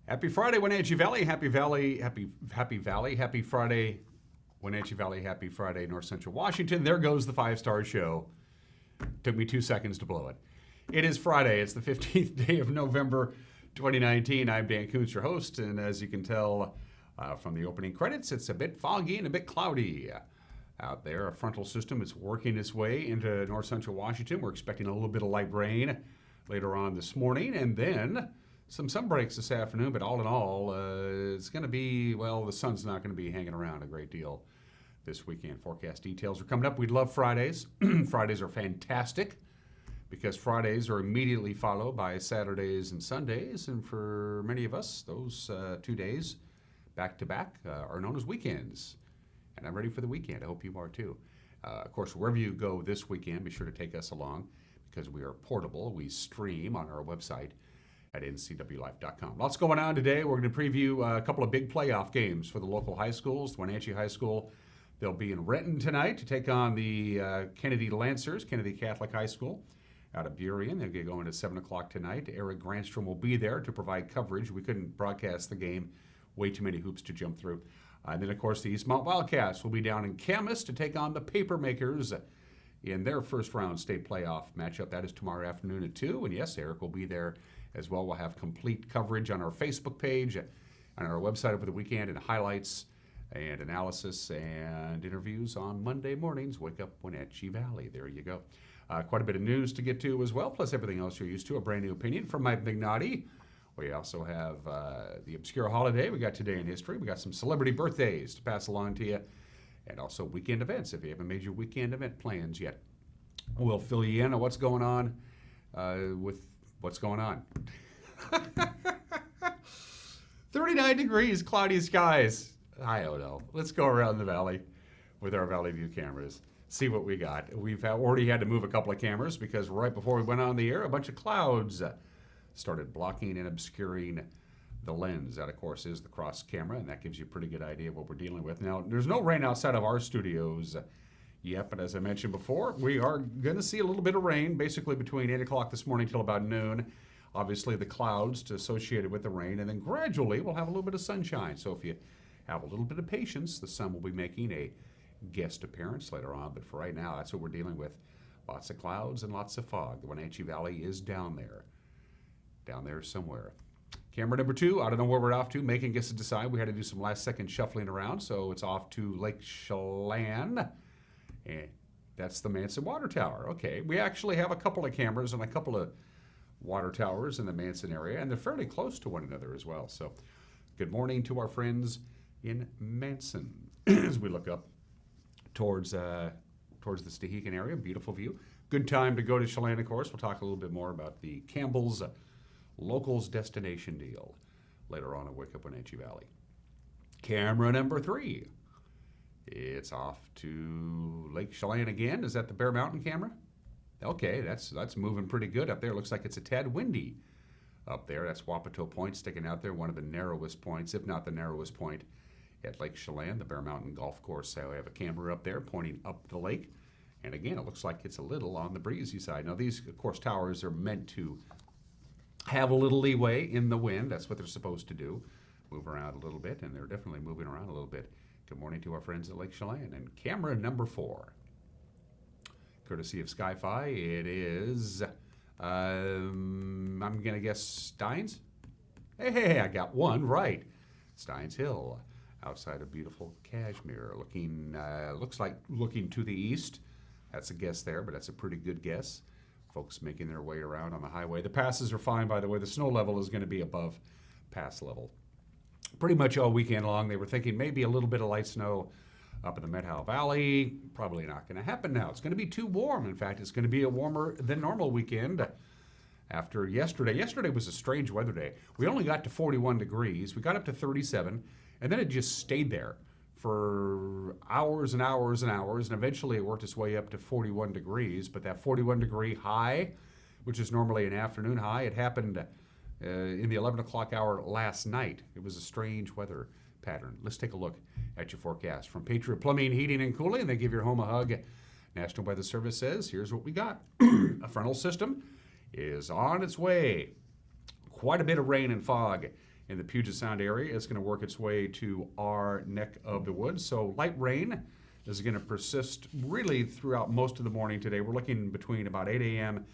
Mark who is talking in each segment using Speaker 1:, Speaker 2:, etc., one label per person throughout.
Speaker 1: Happy Friday, Wenatchee Valley. Happy Valley. Happy Valley. Happy Friday, Wenatchee Valley. Happy Friday, North Central Washington. There goes the 5-star show. Took me 2 seconds to blow it. It is Friday. It's the 15th day of November, 2019. I'm Dan Kuntz, your host, and as you can tell from the opening credits, it's a bit foggy and a bit cloudy out there. A frontal system is working its way into North Central Washington. We're expecting a little bit of light rain later on this morning, and then some sun breaks this afternoon, but all in all, it's going to be, well, the sun's not going to be hanging around a great deal this weekend. Forecast details are coming up. We love Fridays. Fridays are fantastic because Fridays are immediately followed by Saturdays and Sundays, and for many of us, those 2 days back-to-back are known as weekends. And I'm ready for the weekend. I hope you are too. Of course, wherever you go this weekend, be sure to take us along because we are portable. We stream on our website at ncwlife.com. Lots going on today. We're going to preview a couple of big playoff games for the local high schools. Wenatchee High School, they'll be in Renton tonight to take on the Kennedy Lancers, Kennedy Catholic High School out of Burien. They'll get going at 7 o'clock tonight. Eric Granstrom will be there to provide coverage. We couldn't broadcast the game. Way too many hoops to jump through. And then, of course, the Eastmont Wildcats will be down in Camas to take on the Papermakers in their first-round state playoff matchup. That is tomorrow afternoon at 2. And, yes, Eric will be there as well. We'll have complete coverage on our Facebook page, on our website over the weekend, and highlights and analysis and interviews on Monday mornings. Wake up Wenatchee Valley. There you go. Quite a bit of news to get to as well, plus everything else you're used to. A brand new opinion from Mike Mignotti. We also have the obscure holiday. We got today in history. We got some celebrity birthdays to pass along to you, and also weekend events if you haven't made your weekend event plans yet. We'll fill you in on what's going on with what's going on. 39 degrees, cloudy skies. I don't know. Let's go around the valley with our Valley View cameras. See what we got. We've already had to move a couple of cameras because right before we went on the air, a bunch of clouds started blocking and obscuring the lens. That, of course, is the cross camera, and that gives you a pretty good idea of what we're dealing with. Now, there's no rain outside of our studios yet, but as I mentioned before, we are going to see a little bit of rain, basically between 8 o'clock this morning till about noon. Obviously, the clouds associated with the rain, and then gradually we'll have a little bit of sunshine. So if you have a little bit of patience, the sun will be making a guest appearance later on, but for right now, that's what we're dealing with. Lots of clouds and lots of fog. The Wenatchee Valley is down there somewhere. Camera number 2, I don't know where we're off to. Macon gets to decide. We had to do some last-second shuffling around, so it's off to Lake Chelan. And that's the Manson Water Tower. Okay, we actually have a couple of cameras and a couple of water towers in the Manson area, and they're fairly close to one another as well. So good morning to our friends in Manson as we look up towards the Stehekin area. Beautiful view. Good time to go to Chelan, of course. We'll talk a little bit more about the Campbell's Locals Destination deal later on at Wake Up Wenatchee Valley. Camera number 3. It's off to Lake Chelan again. Is that the Bear Mountain camera? Okay, that's moving pretty good up there. Looks like it's a tad windy up there. That's Wapato Point sticking out there, one of the narrowest points, if not the narrowest point at Lake Chelan, the Bear Mountain Golf Course. So we have a camera up there pointing up the lake. And again, it looks like it's a little on the breezy side. Now these, of course, towers are meant to have a little leeway in the wind. That's what they're supposed to do. Move around a little bit, and they're definitely moving around a little bit. Good morning to our friends at Lake Chelan. And camera number 4, courtesy of Sky-Fi, it is, I'm going to guess Steins? Hey, I got one right. Steins Hill, outside of beautiful Kashmir, looks like looking to the east. That's a guess there, but that's a pretty good guess. Folks making their way around on the highway. The passes are fine, by the way. The snow level is going to be above pass level pretty much all weekend long. They were thinking maybe a little bit of light snow up in the Methow Valley. Probably not going to happen now. It's going to be too warm. In fact, it's going to be a warmer than normal weekend after yesterday. Yesterday was a strange weather day. We only got to 41 degrees. We got up to 37, and then it just stayed there for hours and hours and hours, and eventually it worked its way up to 41 degrees. But that 41-degree high, which is normally an afternoon high, it happened in the 11 o'clock hour last night. It was a strange weather pattern. Let's take a look at your forecast from Patriot Plumbing, Heating, and Cooling. They give your home a hug. National Weather Service says, here's what we got. A frontal system is on its way. Quite a bit of rain and fog in the Puget Sound area. It's going to work its way to our neck of the woods. So light rain is going to persist really throughout most of the morning today. We're looking between about 8 a.m.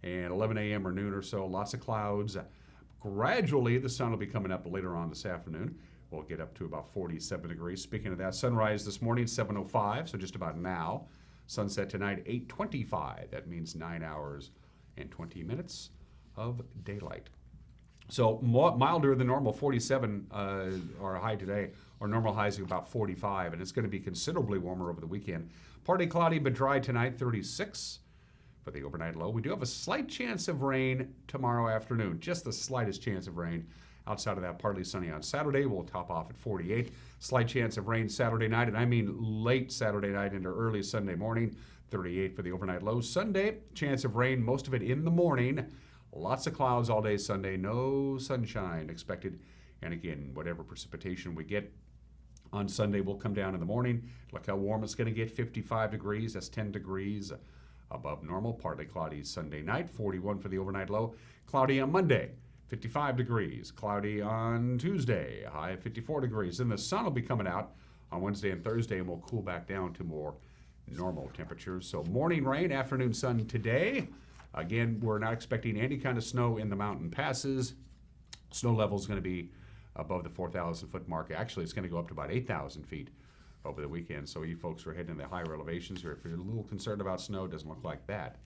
Speaker 1: and 11 a.m. or noon or so. Lots of clouds. Gradually, the sun will be coming up later on this afternoon. We'll get up to about 47 degrees. Speaking of that, sunrise this morning, 7:05, so just about now. Sunset tonight, 8:25. That means 9 hours and 20 minutes of daylight. So milder than normal, 47 our high today. Our normal high is about 45, and it's going to be considerably warmer over the weekend. Partly cloudy but dry tonight, 36 for the overnight low. We do have a slight chance of rain tomorrow afternoon, just the slightest chance of rain. Outside of that, partly sunny on Saturday. We'll top off at 48. Slight chance of rain Saturday night, and I mean late Saturday night into early Sunday morning. 38 for the overnight low. Sunday, chance of rain, most of it in the morning. Lots of clouds all day Sunday. No sunshine expected. And again, whatever precipitation we get on Sunday will come down in the morning. Look how warm it's going to get, 55 degrees. That's 10 degrees above normal. Partly cloudy Sunday night, 41 for the overnight low. Cloudy on Monday. 55 degrees. Cloudy on Tuesday, high of 54 degrees. Then the sun will be coming out on Wednesday and Thursday, and we'll cool back down to more normal temperatures. So morning rain, afternoon sun today. Again, we're not expecting any kind of snow in the mountain passes. Snow level is going to be above the 4,000 foot mark. Actually, it's going to go up to about 8,000 feet over the weekend. So you folks who are heading to the higher elevations, or if you're a little concerned about snow, it doesn't look like that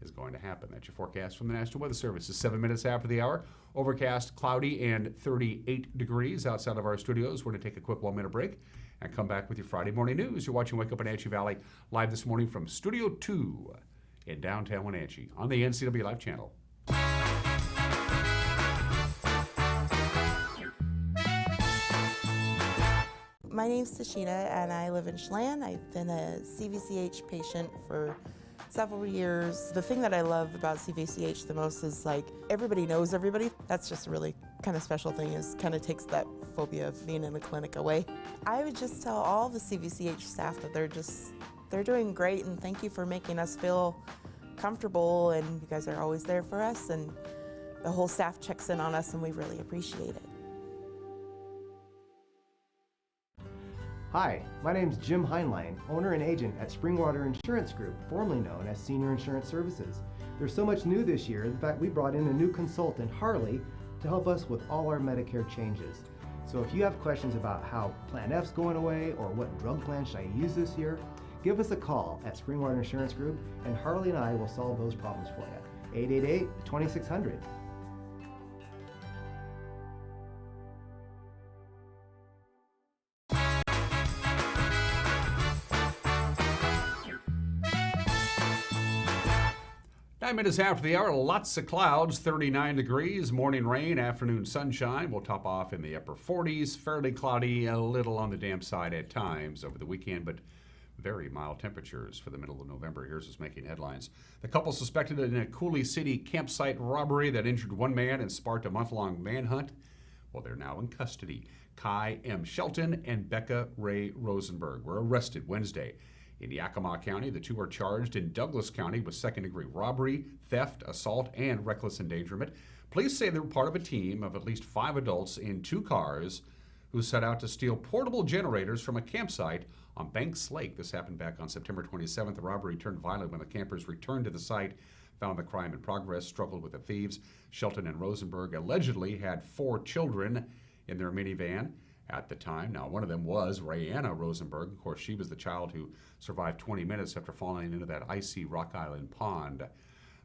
Speaker 1: is going to happen. That's your forecast from the National Weather Service. It's 7 minutes after the hour. Overcast, cloudy, and 38 degrees outside of our studios. We're going to take a quick 1-minute break and come back with your Friday morning news. You're watching Wake Up Wenatchee Valley live this morning from Studio 2 in downtown Wenatchee on the NCW Live channel.
Speaker 2: My name's Tashina, and I live in Chelan. I've been a CVCH patient for several years. The thing that I love about CVCH the most is like everybody knows everybody. That's just a really kind of special thing, is kind of takes that phobia of being in the clinic away. I would just tell all the CVCH staff that they're doing great, and thank you for making us feel comfortable, and you guys are always there for us, and the whole staff checks in on us, and we really appreciate it.
Speaker 3: Hi, my name is Jim Heinlein, owner and agent at Springwater Insurance Group, formerly known as Senior Insurance Services. There's so much new this year. In fact, we brought in a new consultant, Harley, to help us with all our Medicare changes. So if you have questions about how Plan F's going away or what drug plan should I use this year, give us a call at Springwater Insurance Group, and Harley and I will solve those problems for you. 888-2600.
Speaker 1: 9 minutes after the hour, lots of clouds, 39 degrees, morning rain, afternoon sunshine. We'll top off in the upper 40s, fairly cloudy, a little on the damp side at times over the weekend, but very mild temperatures for the middle of November. Here's what's making headlines. The couple suspected in a Coulee City campsite robbery that injured one man and sparked a month-long manhunt. Well, they're now in custody. Kai M. Shelton and Becca Ray Rosenberg were arrested Wednesday. In Yakima County, the two are charged in Douglas County with second-degree robbery, theft, assault, and reckless endangerment. Police say they were part of a team of at least 5 adults in 2 cars who set out to steal portable generators from a campsite on Banks Lake. This happened back on September 27th. The robbery turned violent when the campers returned to the site, found the crime in progress, struggled with the thieves. Shelton and Rosenberg allegedly had 4 children in their minivan at the time. Now, one of them was Rayanna Rosenberg. Of course, she was the child who survived 20 minutes after falling into that icy Rock Island pond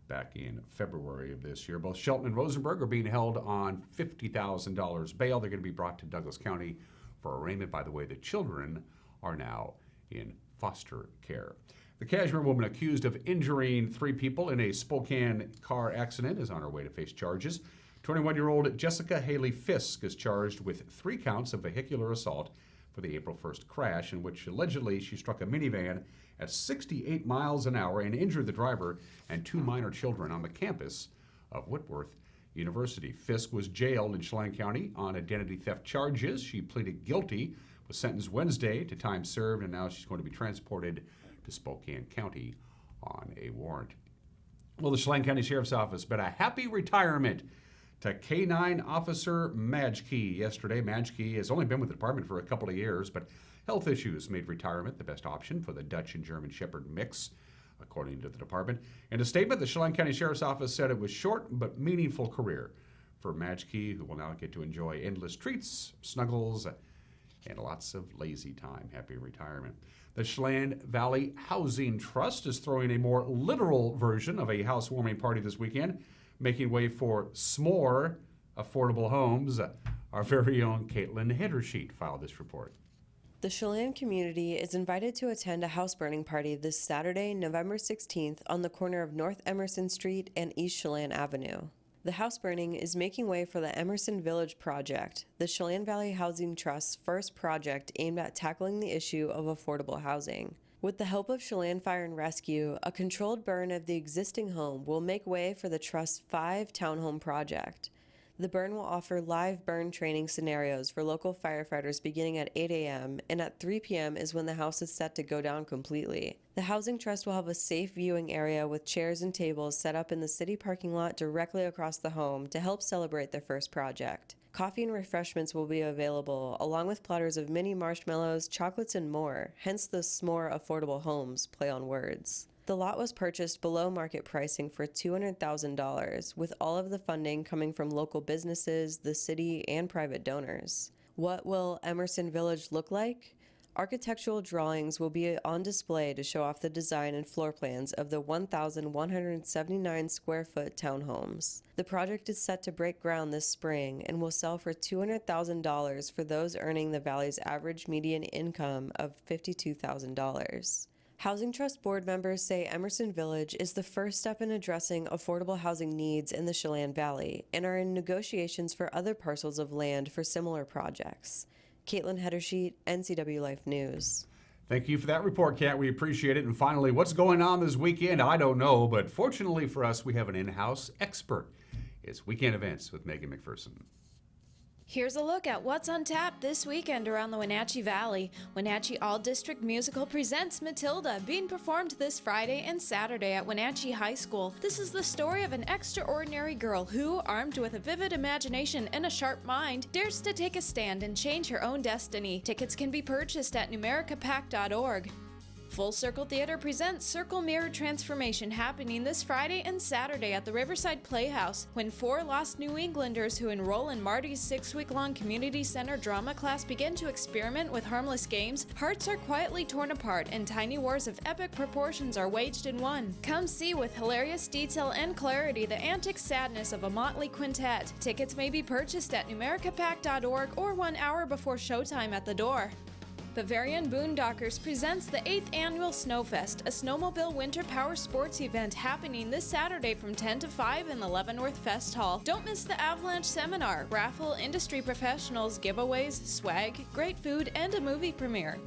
Speaker 1: back in February of this year. Both Shelton and Rosenberg are being held on $50,000 bail. They're going to be brought to Douglas County for arraignment. By the way, the children are now in foster care. The Cashmere woman accused of injuring 3 people in a Spokane car accident is on her way to face charges. 21-year-old Jessica Haley Fisk is charged with 3 counts of vehicular assault for the April 1st crash, in which allegedly she struck a minivan at 68 miles an hour and injured the driver and 2 minor children on the campus of Whitworth University. Fisk was jailed in Chelan County on identity theft charges. She pleaded guilty, was sentenced Wednesday to time served, and now she's going to be transported to Spokane County on a warrant. Well, the Chelan County Sheriff's Office bet a happy retirement to K-9 Officer Majkey yesterday. Majkey has only been with the department for a couple of years, but health issues made retirement the best option for the Dutch and German Shepherd mix, according to the department. In a statement, the Chelan County Sheriff's Office said it was short but meaningful career for Majkey, who will now get to enjoy endless treats, snuggles, and lots of lazy time. Happy retirement. The Chelan Valley Housing Trust is throwing a more literal version of a housewarming party this weekend, making way for s'more affordable homes. Our very own Caitlin Heddersheet filed this report.
Speaker 4: The Chelan community is invited to attend a house burning party this Saturday, November 16th on the corner of North Emerson Street and East Chelan Avenue. The house burning is making way for the Emerson Village Project, the Chelan Valley Housing Trust's first project aimed at tackling the issue of affordable housing. With the help of Chelan Fire and Rescue, a controlled burn of the existing home will make way for the Trust's 5 townhome project. The burn will offer live burn training scenarios for local firefighters beginning at 8 a.m. and at 3 p.m. is when the house is set to go down completely. The Housing Trust will have a safe viewing area with chairs and tables set up in the city parking lot directly across the home to help celebrate their first project. Coffee and refreshments will be available, along with platters of mini marshmallows, chocolates, and more, hence the s'more affordable homes play on words. The lot was purchased below market pricing for $200,000, with all of the funding coming from local businesses, the city, and private donors. What will Emerson Village look like? Architectural drawings will be on display to show off the design and floor plans of the 1,179 square foot townhomes. The project is set to break ground this spring and will sell for $200,000 for those earning the valley's average median income of $52,000. Housing Trust board members say Emerson Village is the first step in addressing affordable housing needs in the Chelan Valley and are in negotiations for other parcels of land for similar projects. Caitlin Heddersheet, NCW Life News.
Speaker 1: Thank you for that report, Kat. We appreciate it. And finally, what's going on this weekend? I don't know, but fortunately for us, we have an in-house expert. It's Weekend Events with Megan McPherson.
Speaker 5: Here's a look at what's on tap this weekend around the Wenatchee Valley. Wenatchee All-District Musical presents Matilda, being performed this Friday and Saturday at Wenatchee High School. This is the story of an extraordinary girl who, armed with a vivid imagination and a sharp mind, dares to take a stand and change her own destiny. Tickets can be purchased at numericapac.org. Full Circle Theater presents Circle Mirror Transformation, happening this Friday and Saturday at the Riverside Playhouse, when 4 lost New Englanders who enroll in Marty's 6-week-long community center drama class begin to experiment with harmless games. Hearts are quietly torn apart and tiny wars of epic proportions are waged in one. Come see with hilarious detail and clarity the antic sadness of a motley quintet. Tickets may be purchased at numericapac.org or 1 hour before showtime at the door. Bavarian Boondockers presents the 8th Annual Snowfest, a snowmobile winter power sports event happening this Saturday from 10 to 5 in the Leavenworth Fest Hall. Don't miss the Avalanche Seminar, raffle, industry professionals, giveaways, swag, great food, and a movie premiere.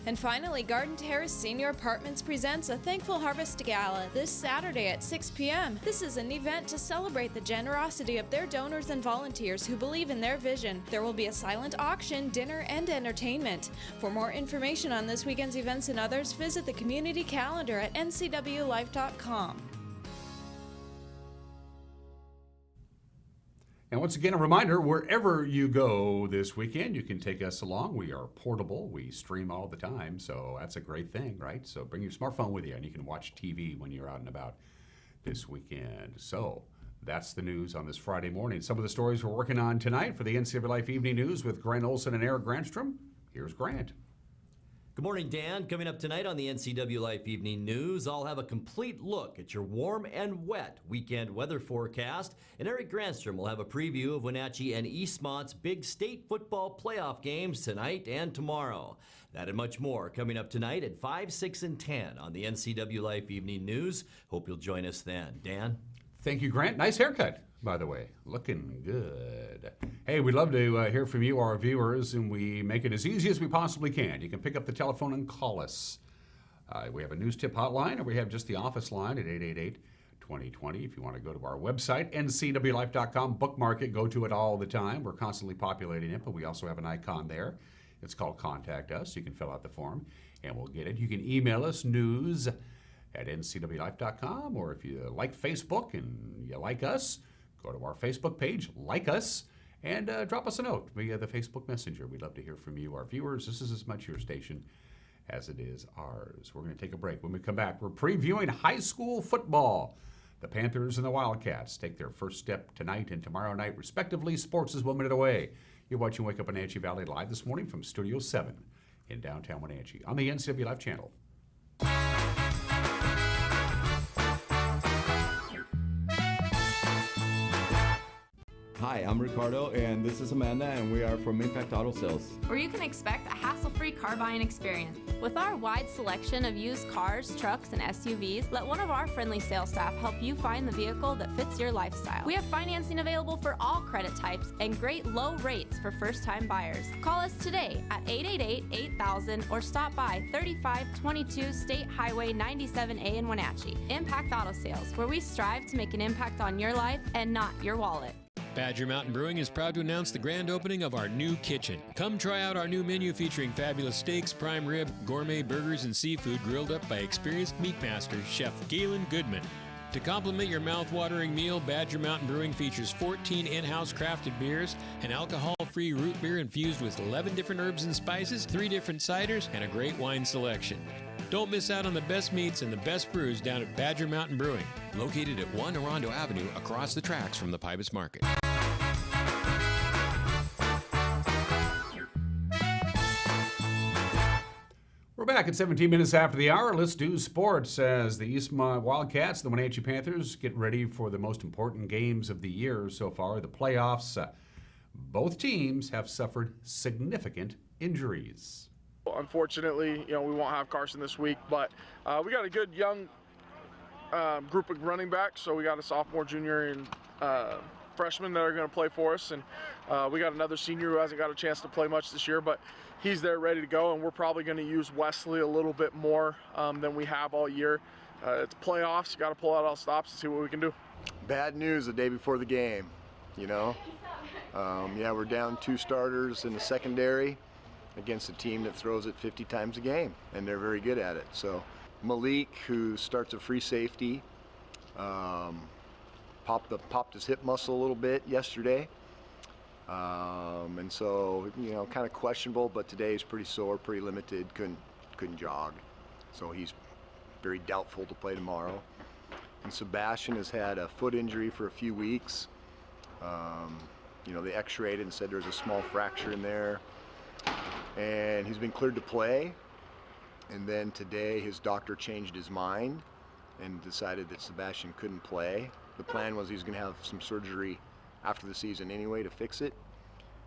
Speaker 5: And finally, Garden Terrace Senior Apartments presents a Thankful Harvest Gala this Saturday at 6 p.m. This is an event to celebrate the generosity of their donors and volunteers who believe in their vision. There will be a silent auction, dinner, and entertainment. For more information on this weekend's events and others, visit the community calendar at ncwlife.com.
Speaker 1: And once again, a reminder, wherever you go this weekend, you can take us along. We are portable. We stream all the time, so that's a great thing, right? So bring your smartphone with you, and you can watch TV when you're out and about this weekend. So that's the news on this Friday morning. Some of the stories we're working on tonight for the NCW Life Evening News with Grant Olson and Eric Grandstrom. Here's Grant.
Speaker 6: Good morning, Dan. Coming up tonight on the NCW Life Evening News, I'll have a complete look at your warm and wet weekend weather forecast, and Eric Grandstrom will have a preview of Wenatchee and Eastmont's big state football playoff games tonight and tomorrow. That and much more coming up tonight at 5, 6, and 10 on the NCW Life Evening News. Hope you'll join us then. Dan?
Speaker 1: Thank you, Grant. Nice haircut, by the way. Looking good. Hey, we'd love to hear from you, our viewers, and we make it as easy as we possibly can. You can pick up the telephone and call us. We have a news tip hotline, or we have just the office line at 888-2020. If you want to go to our website, ncwlife.com, bookmark it, go to it all the time. We're constantly populating it, but we also have an icon there. It's called Contact Us. You can fill out the form, and we'll get it. You can email us, news@ncwlife.com, or if you like Facebook and you like us, go to our Facebook page, like us, and drop us a note via the Facebook Messenger. We'd love to hear from you, our viewers. This is as much your station as it is ours. We're going to take a break. When we come back, we're previewing high school football. The Panthers and the Wildcats take their first step tonight and tomorrow night, respectively. Sports is 1 minute away. You're watching Wake Up Wenatchee Valley live this morning from Studio 7 in downtown Wenatchee on the NCW Live channel.
Speaker 7: Hi, I'm Ricardo, and this is Amanda, and we are from Impact Auto Sales.
Speaker 8: Where you can expect a hassle-free car buying experience. With our wide selection of used cars, trucks, and SUVs, let one of our friendly sales staff help you find the vehicle that fits your lifestyle. We have financing available for all credit types and great low rates for first-time buyers. Call us today at 888-8000 or stop by 3522 State Highway 97A in Wenatchee. Impact Auto Sales, where we strive to make an impact on your life and not your wallet.
Speaker 9: Badger Mountain Brewing is proud to announce the grand opening of our new kitchen. Come try out our new menu featuring fabulous steaks, prime rib, gourmet burgers, and seafood grilled up by experienced meat master, Chef Galen Goodman. To complement your mouth-watering meal, Badger Mountain Brewing features 14 in-house crafted beers, an alcohol-free root beer infused with 11 different herbs and spices, 3 different ciders, and a great wine selection. Don't miss out on the best meats and the best brews down at Badger Mountain Brewing, located at 1 Orondo Avenue across the tracks from the Pybus Market.
Speaker 1: We're back at 17 minutes after the hour. Let's do sports as the Eastmont Wildcats, the Wenatchee Panthers, get ready for the most important games of the year so far, the playoffs. Both teams have suffered significant injuries.
Speaker 10: Unfortunately, we won't have Carson this week, but we got a good young group of running backs. So we got a sophomore, junior, and freshman that are going to play for us, and we got another senior who hasn't got a chance to play much this year, but he's there ready to go, and we're probably going to use Wesley a little bit more than we have all year. It's playoffs. You got to pull out all stops and see what we can do.
Speaker 11: Bad news the day before the game, we're down 2 starters in the secondary against a team that throws it 50 times a game, and they're very good at it. So Malik, who starts a free safety, popped his hip muscle a little bit yesterday, and so kind of questionable. But today he's pretty sore, pretty limited, couldn't jog, so he's very doubtful to play tomorrow. And Sebastian has had a foot injury for a few weeks. They x-rayed it and said there's a small fracture in there. And he's been cleared to play, and then today his doctor changed his mind and decided that Sebastian couldn't play. The plan was he's going to have some surgery after the season anyway to fix it,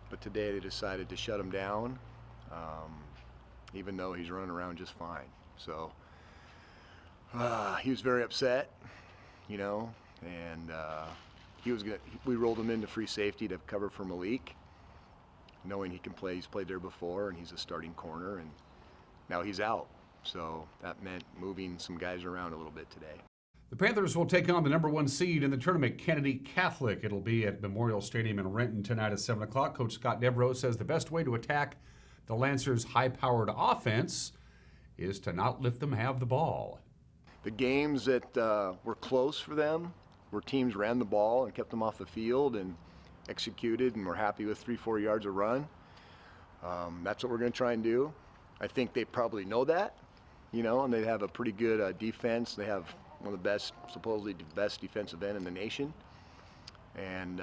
Speaker 11: but today they decided to shut him down, even though he's running around just fine. So he was very upset, and we rolled him into free safety to cover for Malik, knowing he can play. He's played there before, and he's a starting corner, and now he's out. So that meant moving some guys around a little bit today.
Speaker 1: The Panthers will take on the number 1 seed in the tournament, Kennedy Catholic. It'll be at Memorial Stadium in Renton tonight at 7 o'clock. Coach Scott Devereaux says the best way to attack the Lancers' high-powered offense is to not let them have the ball.
Speaker 11: The games that were close for them, where teams ran the ball and kept them off the field and executed and were happy with 3-4 yards of run. That's what we're going to try and do. I think they probably know that, and they have a pretty good defense. They have one of the best, supposedly the best defensive end in the nation. And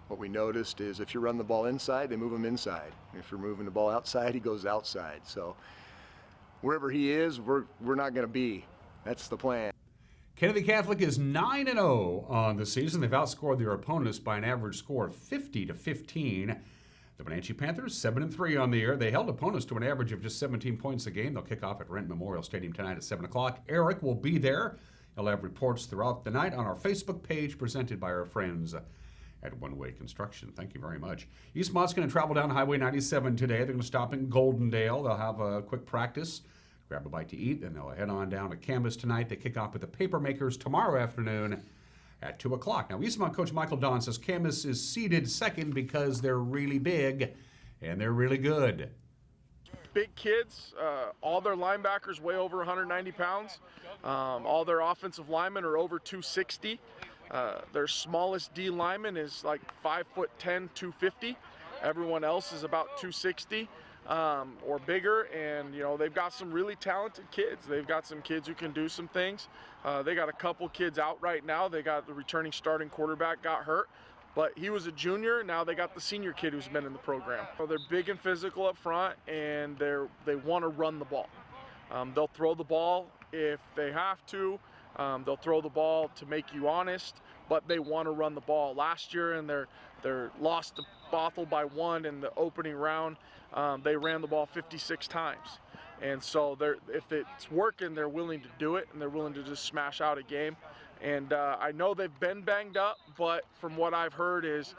Speaker 11: what we noticed is if you run the ball inside, they move him inside. If you're moving the ball outside, he goes outside. So wherever he is, we're not going to be. That's the plan.
Speaker 1: Kennedy Catholic is 9-0 on the season. They've outscored their opponents by an average score of 50-15. The Wenatchee Panthers, 7-3 on the year. They held opponents to an average of just 17 points a game. They'll kick off at Renton Memorial Stadium tonight at 7 o'clock. Eric will be there. He'll have reports throughout the night on our Facebook page presented by our friends at One Way Construction. Thank you very much. Eastmont's going to travel down Highway 97 today. They're going to stop in Goldendale. They'll have a quick practice, grab a bite to eat, and they'll head on down to Canvas tonight. They kick off with the Papermakers tomorrow afternoon at 2 o'clock. Now, Eastmont coach Michael Don says Canvas is seeded second because they're really big and they're really good.
Speaker 10: Big kids, all their linebackers weigh over 190 pounds. All their offensive linemen are over 260. Their smallest D lineman is like 5'10", 250. Everyone else is about 260 or bigger, and they've got some really talented kids. They've got some kids who can do some things. They got a couple kids out right now. They got the returning starting quarterback got hurt, but he was a junior. Now they got the senior kid who's been in the program. So they're big and physical up front, and they want to run the ball. They'll throw the ball if they have to. They'll throw the ball to make you honest, but they want to run the ball. Last year, and they're lost to Bothell by 1 in the opening round. They ran the ball 56 times. And so if it's working, they're willing to do it, and they're willing to just smash out a game. And I know they've been banged up, but from what I've heard is,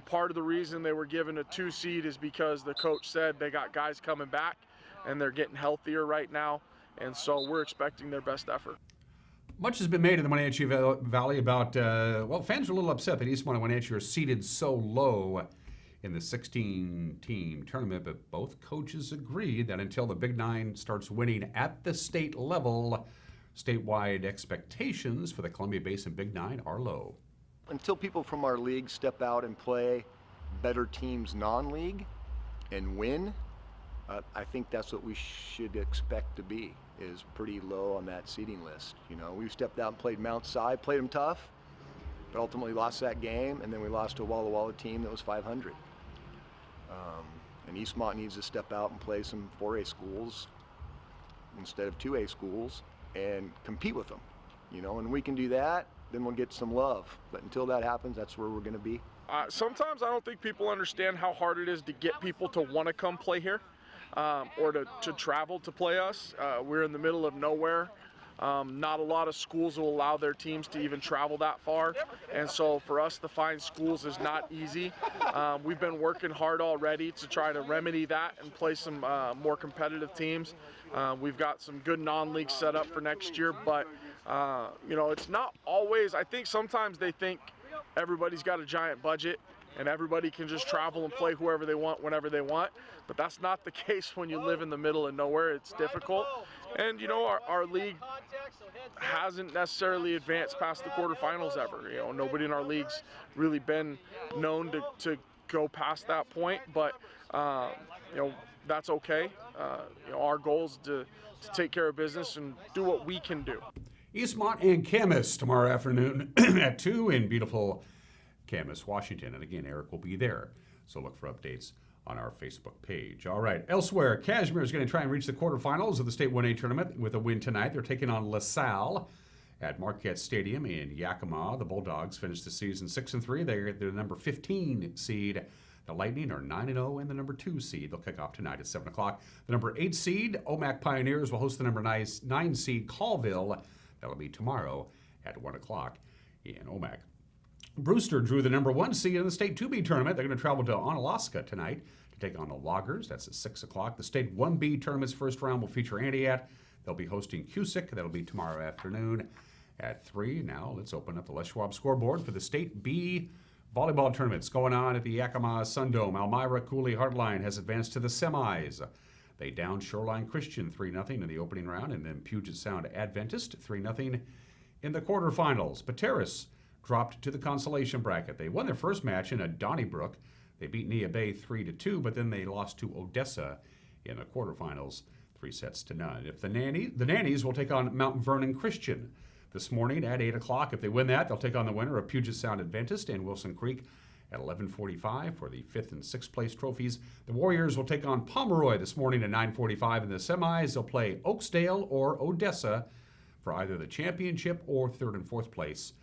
Speaker 10: part of the reason they were given a 2 seed is because the coach said they got guys coming back, and they're getting healthier right now. And so we're expecting their best effort.
Speaker 1: Much has been made in the Wenatchee Valley about, fans are a little upset that Eastmont and Wenatchee are seated so low in the 16-team tournament, but both coaches agree that until the Big Nine starts winning at the state level, statewide expectations for the Columbia Basin Big Nine are low.
Speaker 11: Until people from our league step out and play better teams non-league and win, I think that's what we should expect to be, is pretty low on that seeding list. We've stepped out and played Mount Si, played them tough, but ultimately lost that game, and then we lost to a Walla Walla team that was 500. And Eastmont needs to step out and play some 4A schools instead of 2A schools and compete with them, and we can do that, then we'll get some love. But until that happens, that's where we're going to be.
Speaker 10: Sometimes I don't think people understand how hard it is to get people to want to come play here. Or to travel to play us. We're in the middle of nowhere. Not a lot of schools will allow their teams to even travel that far, and so for us to find schools is not easy. We've been working hard already to try to remedy that and play some more competitive teams. We've got some good non-league set up for next year, but it's not always. I think sometimes they think everybody's got a giant budget and everybody can just travel and play whoever they want, whenever they want. But that's not the case when you live in the middle of nowhere. It's difficult. And, our league hasn't necessarily advanced past the quarterfinals ever. Nobody in our league's really been known to go past that point. But, that's okay. Our goal is to take care of business and do what we can do.
Speaker 1: Eastmont and Camas tomorrow afternoon at 2 in beautiful Camas, Washington. And again, Eric will be there, so look for updates on our Facebook page. All right, elsewhere, Cashmere is going to try and reach the quarterfinals of the State 1A tournament with a win tonight. They're taking on LaSalle at Marquette Stadium in Yakima. The Bulldogs finished the season 6-3. They're the number 15 seed. The Lightning are 9-0 and the number 2 seed. They'll kick off tonight at 7 o'clock. The number 8 seed, Omak Pioneers, will host the number 9 seed, Colville. That'll be tomorrow at 1 o'clock in Omak. Brewster drew the number 1 seed in the State 2B tournament. They're going to travel to Onalaska tonight to take on the Loggers. That's at 6 o'clock. The State 1B tournament's first round will feature Antioch. They'll be hosting Cusick. That'll be tomorrow afternoon at 3. Now let's open up the Les Schwab scoreboard for the State B volleyball tournaments going on at the Yakima Sundome. Elmira Cooley Heartline has advanced to the semis. They downed Shoreline Christian 3-0 in the opening round, and then Puget Sound Adventist 3-0 in the quarterfinals. Pateros dropped to the consolation bracket. They won their first match in Donnybrook. They beat Nia Bay 3-2, but then they lost to Odessa in the quarterfinals, 3-0. If the Nannies will take on Mount Vernon Christian this morning at 8 o'clock. If they win that, they'll take on the winner of Puget Sound Adventist and Wilson Creek at 11:45 for the 5th and 6th place trophies. The Warriors will take on Pomeroy this morning at 9:45 in the semis. They'll play Oakesdale or Odessa for either the championship or 3rd and 4th place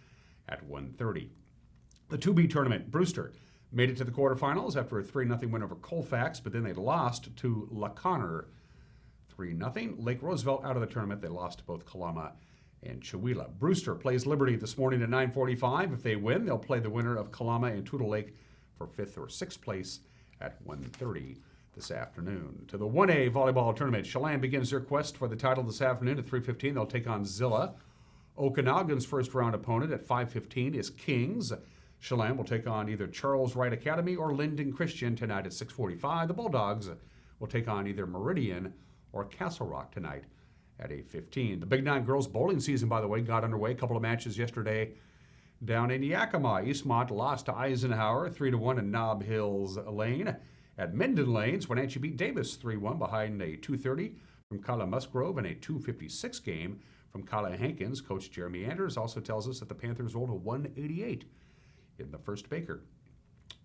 Speaker 1: at 1:30. The 2B tournament, Brewster made it to the quarterfinals after a 3-0 win over Colfax, but then they lost to LaConner 3-0. Lake Roosevelt out of the tournament. They lost to both Kalama and Chewelah. Brewster plays Liberty this morning at 9:45. If they win, they'll play the winner of Kalama and Toutle Lake for 5th or 6th place at 1:30 this afternoon. To the 1A volleyball tournament, Chelan begins their quest for the title this afternoon at 3:15. They'll take on Zilla. Okanagan's first round opponent at 5:15 is Kings. Chelan will take on either Charles Wright Academy or Linden Christian tonight at 6:45. The Bulldogs will take on either Meridian or Castle Rock tonight at 8:15. The Big Nine girls bowling season, by the way, got underway. A couple of matches yesterday Down in Yakima, Eastmont lost to Eisenhower 3-1 in Nob Hills Lane. At Minden Lanes, Wenatchee beat Davis 3-1 behind a 2:30 from Kala Musgrove and a 2:56 game from Kala Hankins. Coach Jeremy Anders also tells us that the Panthers rolled a 188 in the first Baker.